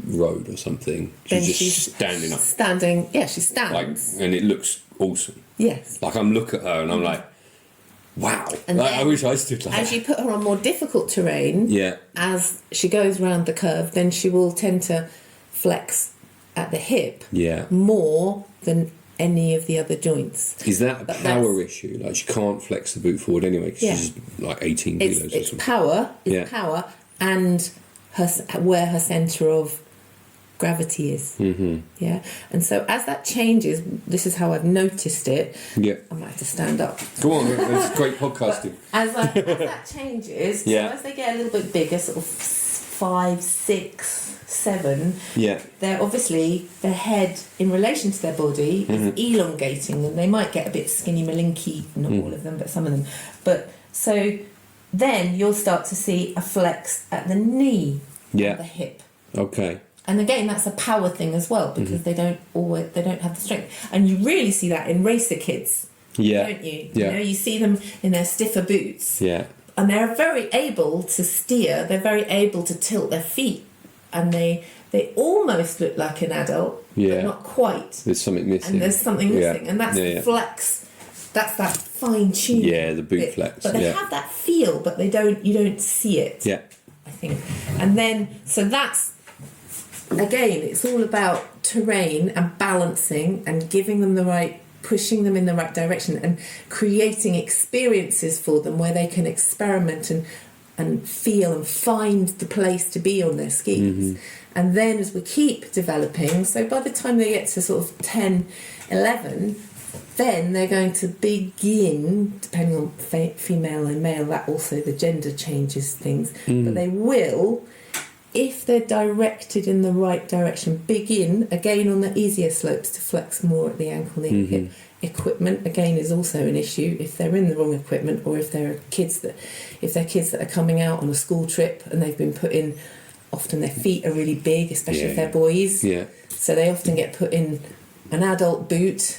road or something, she's standing up. Standing, yeah, she stands. And it looks awesome. Yes. Like I'm looking at her and I'm like, wow. And I wish I stood like as that. you put her on more difficult terrain, Yeah. as she goes round the curve, then she will tend to flex at the hip more than any of the other joints. Is that a power issue? Like she can't flex the boot forward anyway because she's like 18 kilos or something. Power. It's power and where her centre of gravity is. Mm-hmm. Yeah. And so as that changes, this is how I've noticed it. Yeah. I might have to stand up. Go on, it's great podcasting. As that changes, so as they get a little bit bigger, sort of 5, 6, 7, they're obviously their head in relation to their body is elongating, and they might get a bit skinny malinky, not all of them, but some of them. But so then you'll start to see a flex at the knee, the hip. Okay. And again, that's a power thing as well because they don't have the strength, and you really see that in racer kids, don't you? You know, you see them in their stiffer boots, and they're very able to steer. They're very able to tilt their feet, and they almost look like an adult, but not quite. There's something missing. And there's something missing, and that's the flex. That's that fine tune. Yeah, the boot flex. But they have that feel, but they don't. You don't see it. Yeah, I think, and then so that's. Again, it's all about terrain and balancing and giving them pushing them in the right direction and creating experiences for them where they can experiment and feel and find the place to be on their skis. And then as we keep developing, so by the time they get to sort of 10, 11, then they're going to begin, depending on female and male, that also the gender changes things, but they will, if they're directed in the right direction, begin again on the easier slopes to flex more at the ankle, knee, hip. Equipment again is also an issue if they're in the wrong equipment, or if they're kids that are coming out on a school trip and they've been put in. Often their feet are really big, especially if they're boys. Yeah. So they often get put in an adult boot,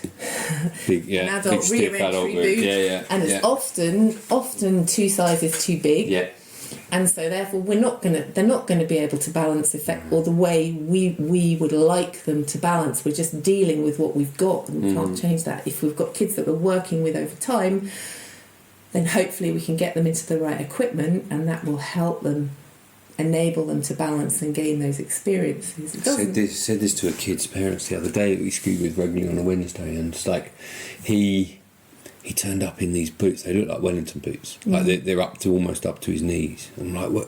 an adult rear entry boot, and it's often 2 sizes too big. Yeah. And so therefore they're not going to be able to balance effect or the way we would like them to balance. We're just dealing with what we've got, and we can't change that. If we've got kids that we're working with over time, then hopefully we can get them into the right equipment, and that will help them, enable them to balance and gain those experiences. Said this to a kid's parents the other day that we skied with regularly on a Wednesday, and it's like he turned up in these boots. They look like Wellington boots. Like they're almost up to his knees. I'm like,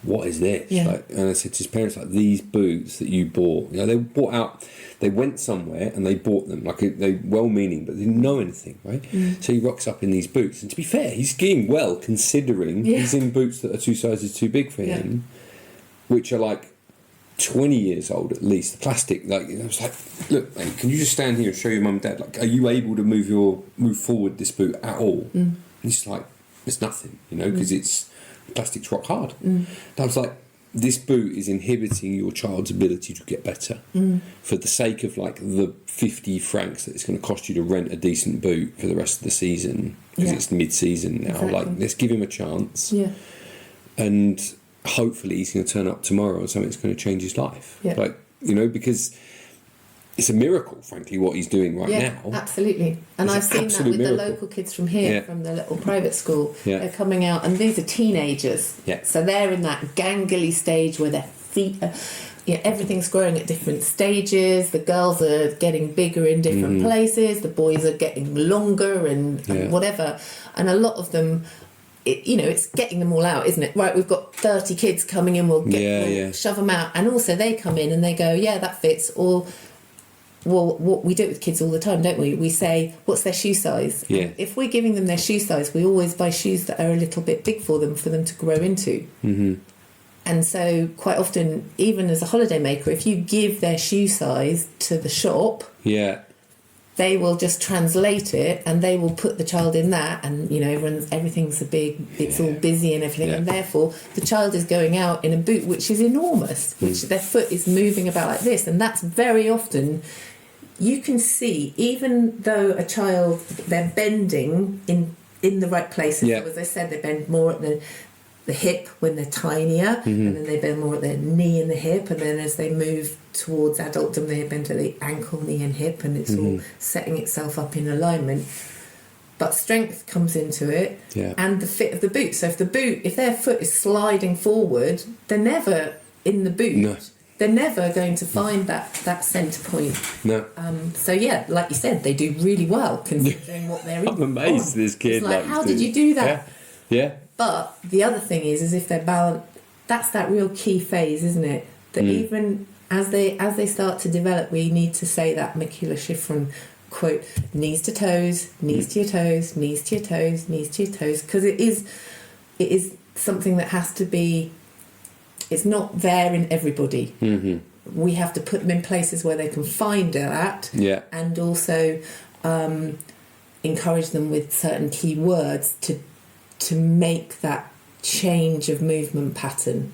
what is this? Yeah. Like, and I said to his parents, like, these boots that you bought, they bought out. They went somewhere and they bought them. Like they well-meaning, but they didn't know anything, right? So he rocks up in these boots, and to be fair, he's skiing well considering he's in boots that are 2 sizes too big for him, which are like 20 years old at least. The plastic, like, I was like, look, mate, can you just stand here and show your mum and dad? Like, are you able to move forward this boot at all? And he's like, it's nothing, because it's plastic's rock hard. And I was like, this boot is inhibiting your child's ability to get better for the sake of like the 50 francs that it's going to cost you to rent a decent boot for the rest of the season, because it's mid-season now. Exactly. Like, let's give him a chance. Yeah. And hopefully he's going to turn up tomorrow and something's going to change his life. Yeah. Like, because it's a miracle, frankly, what he's doing right now. Yeah, absolutely. And I've seen that with the local kids from here, from the little private school. Yeah. They're coming out, and these are teenagers. Yeah. So they're in that gangly stage where their feet are, everything's growing at different stages. The girls are getting bigger in different places. The boys are getting longer and whatever. And a lot of them, it's getting them all out, isn't it? Right, we've got 30 kids coming in, we'll shove them out. And also they come in and they go, yeah, that fits. Or, well, what we do it with kids all the time, don't we? We say, what's their shoe size? Yeah. And if we're giving them their shoe size, we always buy shoes that are a little bit big for them to grow into. And so quite often, even as a holiday maker, if you give their shoe size to the shop, they will just translate it and they will put the child in that, and everything's it's all busy and everything, and therefore the child is going out in a boot which is enormous, which their foot is moving about like this, and that's very often, you can see, even though a child, they're bending in the right places. So as I said, they bend more at the hip when they're tinier, and then they bend more at their knee and the hip, and then as they move towards adultdom, they bend at the ankle, knee and hip, and it's all setting itself up in alignment. But strength comes into it, and the fit of the boot. So if their foot is sliding forward, they're never in the boot. No. They're never going to find that centre point. No. So like you said, they do really well considering what they're in. I'm amazed this kid. It's like, how did you do that? Yeah. But the other thing is if they're balanced, that's that real key phase, isn't it? That even as they start to develop, we need to say that Michaela Schifrin quote: "Knees to toes, knees to your toes, knees to your toes, knees to your toes," because it is something that has to be. It's not there in everybody. We have to put them in places where they can find that, and also encourage them with certain key words to make that change of movement pattern.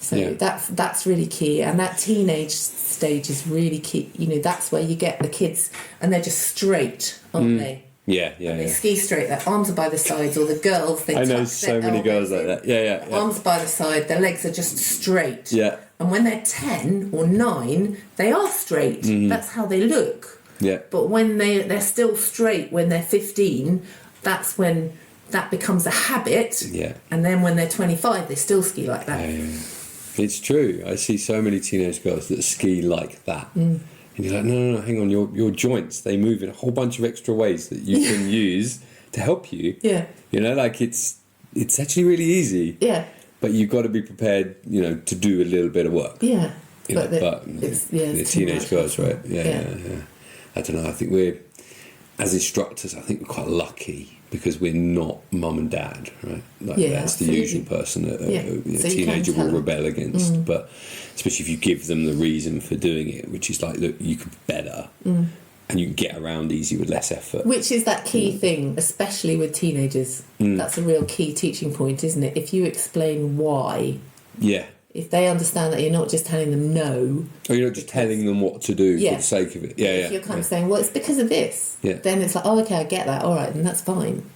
So that's really key, and that teenage stage is really key. That's where you get the kids, and they're just straight, aren't they? They ski straight. Their arms are by the sides, or the girls. I know so many girls like that. Arms by the side. Their legs are just straight. And when they're 10 or 9, they are straight. That's how they look. But when they're still straight, when they're 15, that's when that becomes a habit. And then when they're 25, they still ski like that. It's true. I see so many teenage girls that ski like that. And you're like, no, hang on, your joints, they move in a whole bunch of extra ways that you can use to help you. It's actually really easy. But you've got to be prepared, to do a little bit of work. The teenage girls, right? I don't know, I think we're, as instructors, I think we're quite lucky because we're not mum and dad, right? That's the usual person that a teenager will rebel against. But especially if you give them the reason for doing it, which is like, look, you could better, and you can get around easy with less effort. Which is that key thing, especially with teenagers. That's a real key teaching point, isn't it? If you explain why. If they understand that you're not just telling them no. Or you're not just telling them what to do for the sake of it. If you're kind of saying, well, it's because of this. Then it's like, oh, okay, I get that. All right, then that's fine.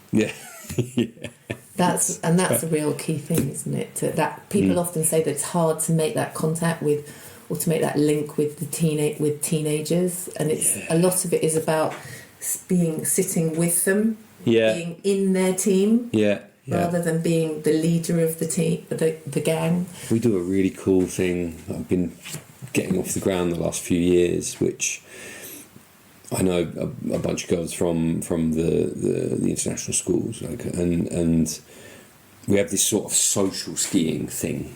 That's a real key thing, isn't it? That people often say that it's hard to make that contact with, or to make that link with teenagers, and it's a lot of it is about sitting with them, being in their team. Rather than being the leader of the team, the gang. We do a really cool thing that I've been getting off the ground the last few years, which I know a bunch of girls from the international schools, and we have this sort of social skiing thing,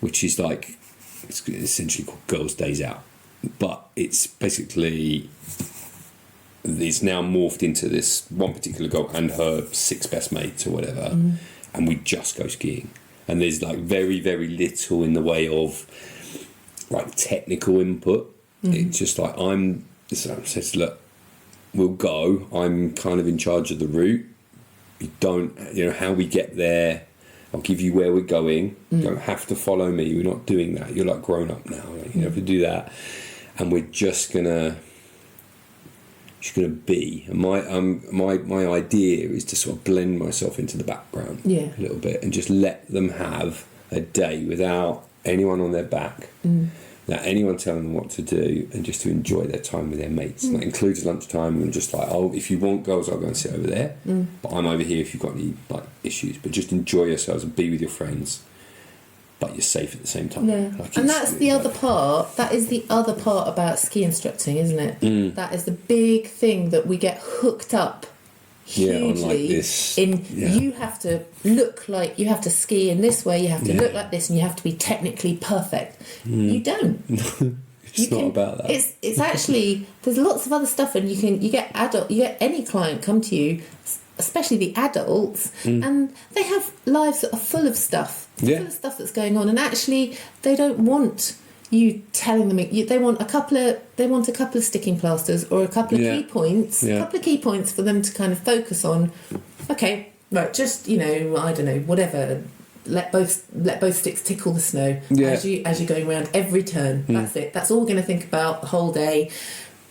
which is like, it's essentially called Girls' Days Out, but it's basically, it's now morphed into this one particular girl and her 6 best mates or whatever, and we just go skiing. And there's like very, very little in the way of like technical input. It's just like says, look, we'll go. I'm kind of in charge of the route. You don't, how we get there. I'll give you where we're going. You don't have to follow me. We're not doing that. You're like grown up now. You have to do that, and we're just gonna. She's going to be, and my idea is to sort of blend myself into the background a little bit and just let them have a day without anyone on their back, without anyone telling them what to do, and just to enjoy their time with their mates. That includes lunchtime, and just like, oh, if you want girls, I'll go and sit over there, but I'm over here if you've got any like issues. But just enjoy yourselves and be with your friends, but you're safe at the same time. And that's the other part. That is the other part about ski instructing, isn't it? That is the big thing that we get hooked up hugely like this. You have to look like, you have to ski in this way, you have to look like this, and you have to be technically perfect. You don't. It's not about that. It's actually, there's lots of other stuff, and you get any client come to you especially the adults, and they have lives that are full of stuff, full of stuff that's going on, and actually they don't want you telling them. They want a couple of sticking plasters or a couple of key points, for them to kind of focus on. Okay, right, just I don't know, whatever. Let both sticks tickle the snow as you're going around every turn. That's it. That's all we're going to think about the whole day,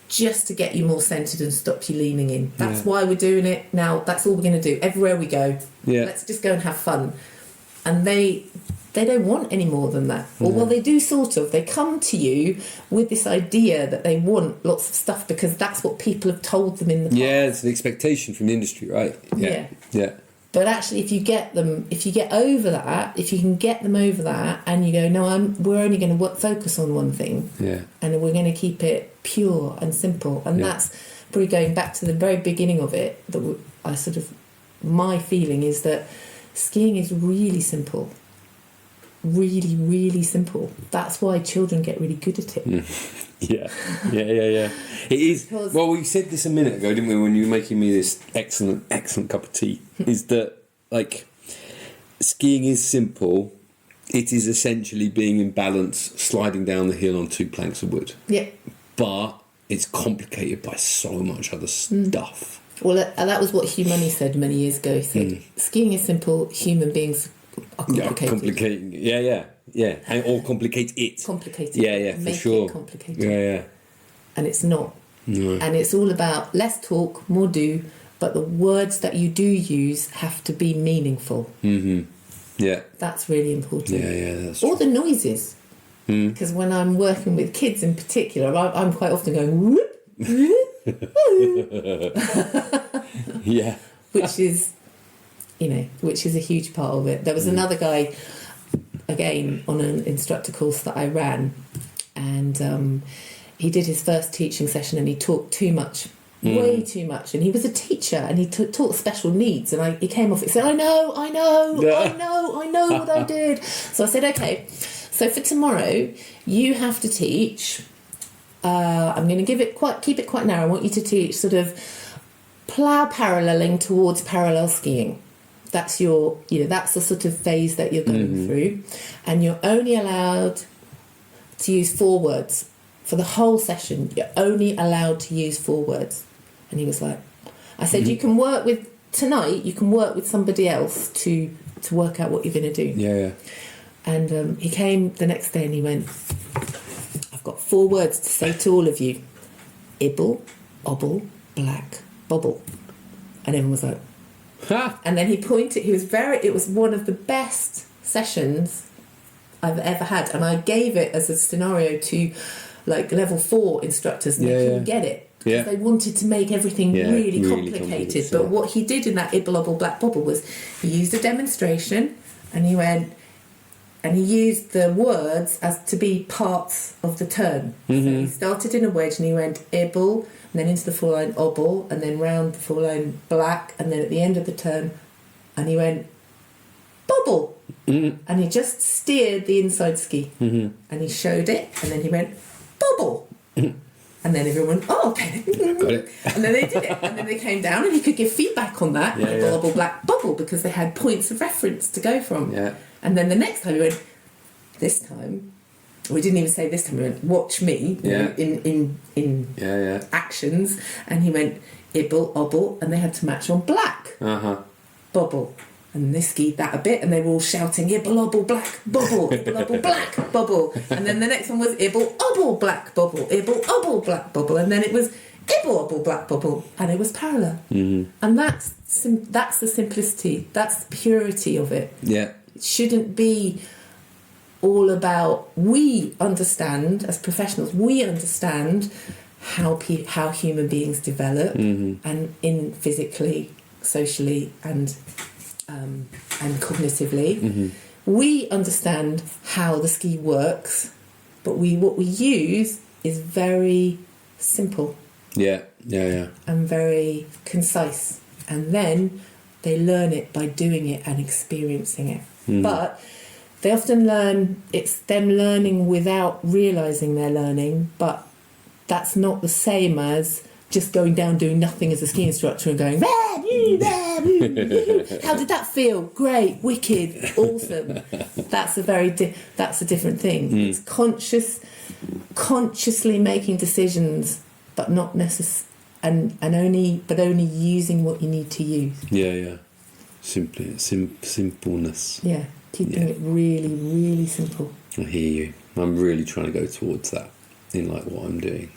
just to get you more centred and stop you leaning in. That's why we're doing it now. That's all we're going to do everywhere we go. Let's just go and have fun. And they don't want any more than that. Or well, they do sort of. They come to you with this idea that they want lots of stuff because that's what people have told them in the past. Yeah, it's an expectation from the industry, right? Yeah. But actually, if you can get them over that, and you go, no, we're only going to focus on one thing, and we're going to keep it pure and simple, and that's probably going back to the very beginning of it. My feeling is that skiing is really simple, really, really simple. That's why children get really good at it. Yeah. It is. Because, well, we said this a minute ago, didn't we, when you were making me this excellent cup of tea, is that, like, skiing is simple. It is essentially being in balance, sliding down the hill on 2 planks of wood. Yeah. But it's complicated by so much other stuff. Well, that was what Hugh Money said many years ago. He said, skiing is simple, human beings are complicated. Yeah, or complicate it. Complicated. Yeah, for sure. It complicated. Yeah. And it's not. No. And it's all about less talk, more do, but the words that you do use have to be meaningful. Mm-hmm. Yeah. That's really important. Yeah, that's true. Or the noises. Because when I'm working with kids in particular, I'm quite often going, whoop, whoop, whoop. Yeah. Which is a huge part of it. There was another guy, again, on an instructor course that I ran, and he did his first teaching session and he talked too much, way too much, and he was a teacher and he taught special needs, and he came off and said, I know what I did. So I said, okay, so for tomorrow you have to teach, I'm going to keep it quite narrow. I want you to teach sort of plough paralleling towards parallel skiing. That's that's the sort of phase that you're going through, and you're only allowed to use 4 words for the whole session. You're only allowed to use 4 words. And he was like, I said, you can work with somebody else to work out what you're going to do. Yeah. And he came the next day and he went, I've got 4 words to say to all of you: ibble, obble, black, bobble. And everyone was like, and then he pointed. It was one of the best sessions I've ever had, and I gave it as a scenario to like level 4 instructors, and they couldn't get it because they wanted to make everything really complicated. But what he did in that ibble, obble, black, bobble was he used a demonstration, and he went and he used the words as to be parts of the turn. So he started in a wedge and he went ibble, and then into the full line obble, and then round the full line black, and then at the end of the turn, and he went bobble, and he just steered the inside ski, and he showed it, and then he went bobble, and then everyone went, oh, okay, got it. And then they did it, and then they came down, and he could give feedback on that, bobble, black, bobble, because they had points of reference to go from. And then the next time he went, this time. We didn't even say this time. We went, watch me in actions, and he went ibble, obble, and they had to match on black, bobble, and they skied that a bit, and they were all shouting ibble, obble, black, bobble, ibble, obble, black, bobble, and then the next one was ibble, obble, black, bobble, ibble, obble, black, bobble, and then it was ibble, obble, black, bobble, and it was parallel, and that's the simplicity, that's the purity of it. It shouldn't be all about, we understand as professionals, we understand how human beings develop, and in physically, socially, and cognitively. We understand how the ski works, but what we use is very simple. And very concise, and then they learn it by doing it and experiencing it. But they often it's them learning without realising they're learning, but that's not the same as just going down doing nothing as a ski instructor and going, How did that feel? Great, wicked, awesome. That's a that's a different thing. It's consciously making decisions, but not necessarily, and only using what you need to use. Yeah. Simpleness. Yeah, keeping it really, really simple. I hear you. I'm really trying to go towards that in like what I'm doing.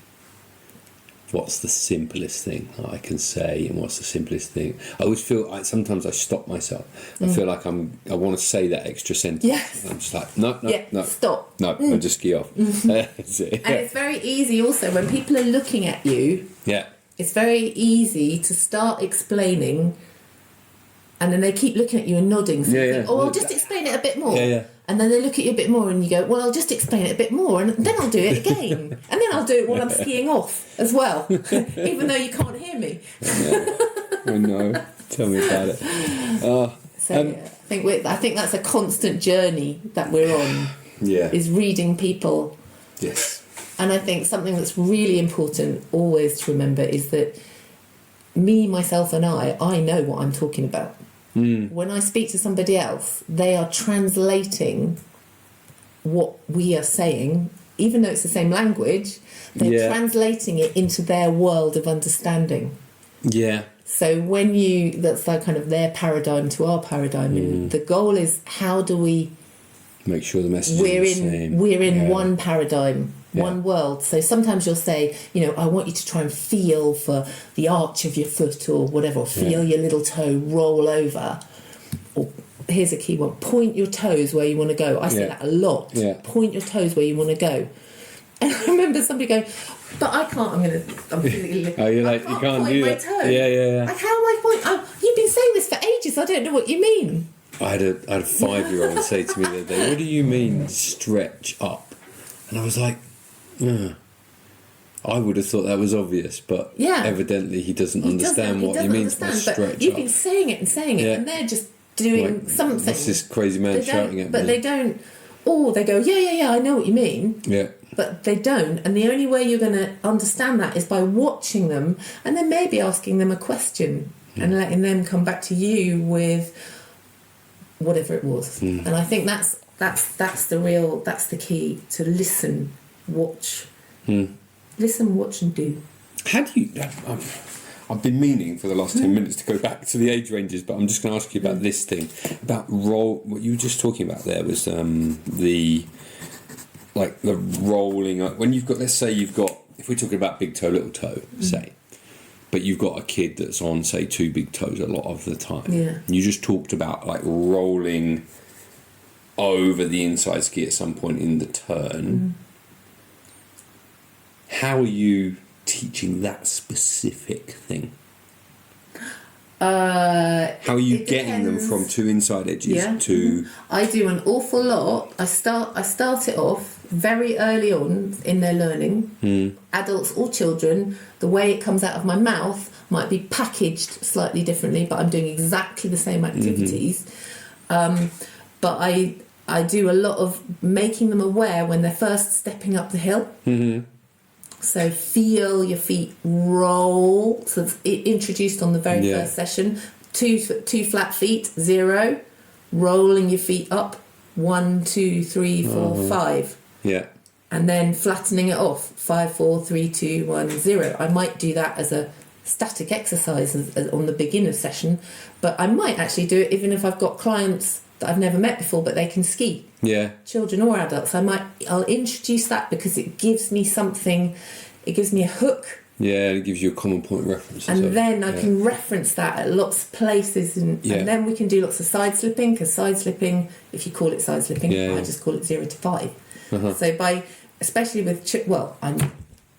What's the simplest thing that I can say, and what's the simplest thing? I always feel sometimes I stop myself. I feel like I want to say that extra sentence. Yes. I'm just like, no, stop. No, and just ski off. That's it. And it's very easy also when people are looking at you. Yeah. It's very easy to start explaining, and then they keep looking at you and nodding. So you think, I'll just explain it a bit more. Yeah. And then they look at you a bit more and you go, well, I'll just explain it a bit more and then I'll do it again. And then I'll do it while I'm skiing off as well, even though you can't hear me. I know. Tell me about it. I think that's a constant journey that we're on. Yeah. Is reading people. Yes. And I think something that's really important always to remember is that me, myself and I know what I'm talking about. When I speak to somebody else, they are translating what we are saying, even though it's the same language, they're translating it into their world of understanding. Yeah. So that's like kind of their paradigm to our paradigm. And the goal is, how do we make sure the message is the same? We're in one paradigm. One world. So sometimes you'll say, I want you to try and feel for the arch of your foot or whatever, or feel your little toe roll over. Or here's a key one: point your toes where you want to go. I say that a lot. Yeah. Point your toes where you want to go. And I remember somebody going, "But I can't. I'm feeling. Oh, you're like, you can't do that. Toe. Yeah. Like, how am I pointing? You've been saying this for ages. I don't know what you mean." I had a 5-year-old say to me the other day, "What do you mean stretch up?" And I was like, I would have thought that was obvious, but evidently he doesn't understand what he means by stretch up. You've been saying it, and they're just doing something. What's this crazy man shouting at me? But they don't. Or they go, yeah, I know what you mean. Yeah. But they don't, and the only way you're going to understand that is by watching them, and then maybe asking them a question and letting them come back to you with whatever it was. And I think that's the key, to listen. Watch. Listen, watch and do. How do you... I've been meaning for the last 10 minutes to go back to the age ranges, but I'm just going to ask you about this thing. About what you were just talking about there was the rolling up. When you've got, let's say you've got, if we're talking about big toe, little toe, say, but you've got a kid that's on, say, 2 big toes a lot of the time. Yeah. You just talked about like rolling over the inside ski at some point in the turn. How are you teaching that specific thing? How are you getting them from 2 inside edges to... I do an awful lot. I start it off very early on in their learning. Adults or children, the way it comes out of my mouth might be packaged slightly differently, but I'm doing exactly the same activities. But I do a lot of making them aware when they're first stepping up the hill. So feel your feet roll. So it's introduced on the very first session. 2 flat feet, 0. Rolling your feet up. 1, 2, 3, 4, 5. Yeah. And then flattening it off. 5, 4, 3, 2, 1, 0. I might do that as a static exercise on the beginner session, but I might actually do it even if I've got clients that I've never met before, but they can ski. Yeah. Children or adults. I'll introduce that because it gives me something, it gives me a hook. Yeah, it gives you a common point of reference. And then I can reference that at lots of places, and then we can do lots of side slipping, because side slipping, if you call it side slipping, I just call it 0 to 5. So especially with, do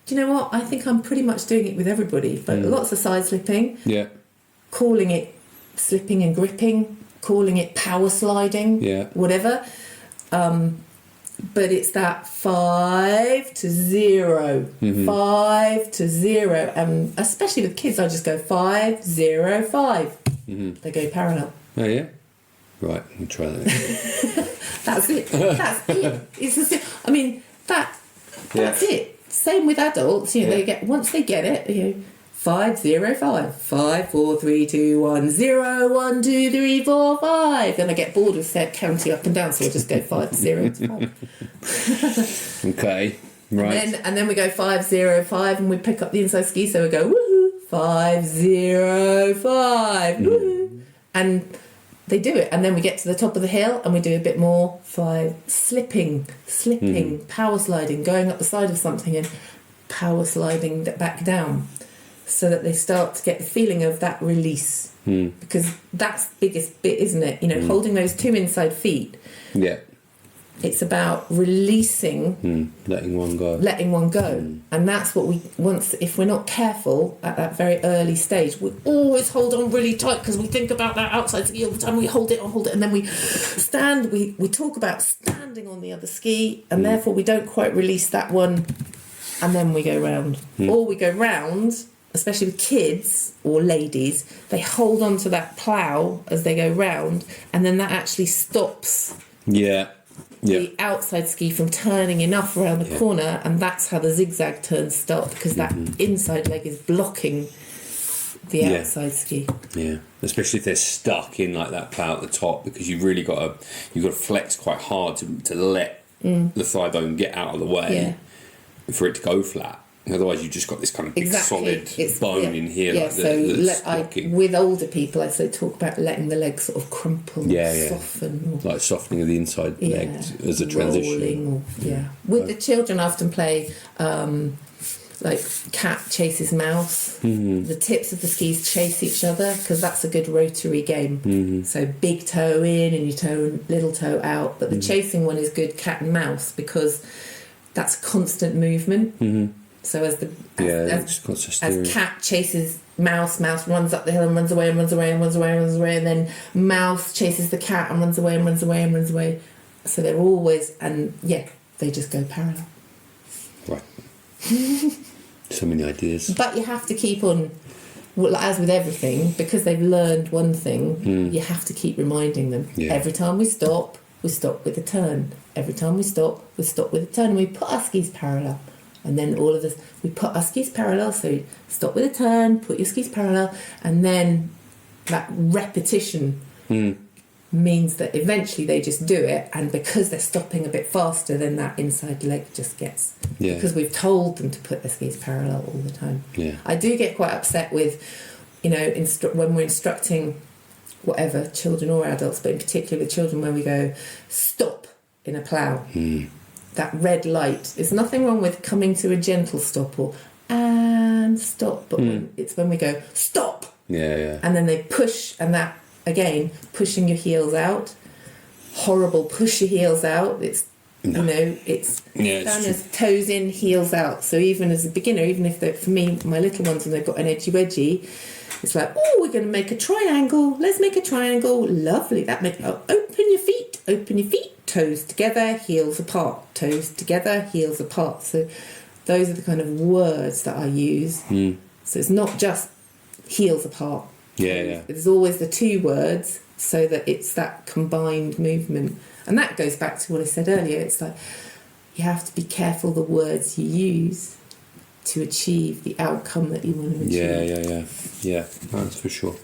you know what? I think I'm pretty much doing it with everybody, but lots of side slipping. Yeah. Calling it slipping and gripping, calling it power sliding, whatever. But it's that 5 to 0, 5 to 0, and especially with kids, I just go 5, 0, 5. They go parallel. Oh yeah, right. We'll try that. That's it. That's it. It's that's it. Same with adults. They get, once they get it, 505, 5, 4, 3, 2, 1, 0, 1, 2, 3, 4, 5. And I get bored of counting up and down, so I just go 5, 0 to 5. Okay, right. And then we go 5, 0, 5, and we pick up the inside ski, so we go woohoo, 5, 0, 5, woohoo. And they do it, and then we get to the top of the hill and we do a bit more 5, slipping, power sliding, going up the side of something and power sliding back down, so that they start to get the feeling of that release. Because that's the biggest bit, isn't it? You know, holding those 2 inside feet. Yeah. It's about releasing, letting one go. And that's what we once, if we're not careful at that very early stage, we always hold on really tight because we think about that outside ski all the time. We hold it, and then we stand. We talk about standing on the other ski, and therefore we don't quite release that one, and then we go round, or we go round. Especially with kids or ladies, they hold on to that plough as they go round, and then that actually stops. Yeah. The outside ski from turning enough around the corner, and that's how the zigzag turns start, because that inside leg is blocking the outside ski. Yeah, especially if they're stuck in like that plough at the top, because you've really got to flex quite hard to let the thigh bone get out of the way for it to go flat. Otherwise, you've just got this kind of big solid bone in here. Yeah, like so blocking. with older people, I talk about letting the legs sort of crumple, soften. Like softening of the inside leg as a transition. With the children, I often play like cat chases mouse. The tips of the skis chase each other, because that's a good rotary game. So big toe in and your little toe out. But the chasing one is good cat and mouse, because that's constant movement. So as cat chases mouse runs up the hill and runs away and runs away and runs away and runs away, and then mouse chases the cat and runs away and runs away and runs away. So they're always, they just go parallel. Right. So many ideas. But you have to keep on, as with everything, because they've learned one thing, you have to keep reminding them. Yeah. Every time we stop with a turn. Every time we stop with a turn, and we put our skis parallel. And then all of us, we put our skis parallel, so stop with a turn, put your skis parallel, and then that repetition means that eventually they just do it, and because they're stopping a bit faster, then that inside leg just gets... Because we've told them to put their skis parallel all the time. Yeah. I do get quite upset with, when we're instructing whatever, children or adults, but in particular children, where we go, stop in a plough. That red light. There's nothing wrong with coming to a gentle stop or and stop, but it's when we go stop. And then they push, and that again, pushing your heels out. Horrible. Push your heels out. It's it's down as toes in, heels out. So even as a beginner, even if for me, my little ones, and they've got an edgy wedgie, it's like, we're going to make a triangle. Let's make a triangle. Lovely. Open your feet. Toes together, heels apart. Toes together, heels apart. So those are the kind of words that I use. So it's not just heels apart. There's always the 2 words, so that it's that combined movement. And that goes back to what I said earlier. It's like you have to be careful the words you use to achieve the outcome that you want to achieve. Yeah, that's for sure.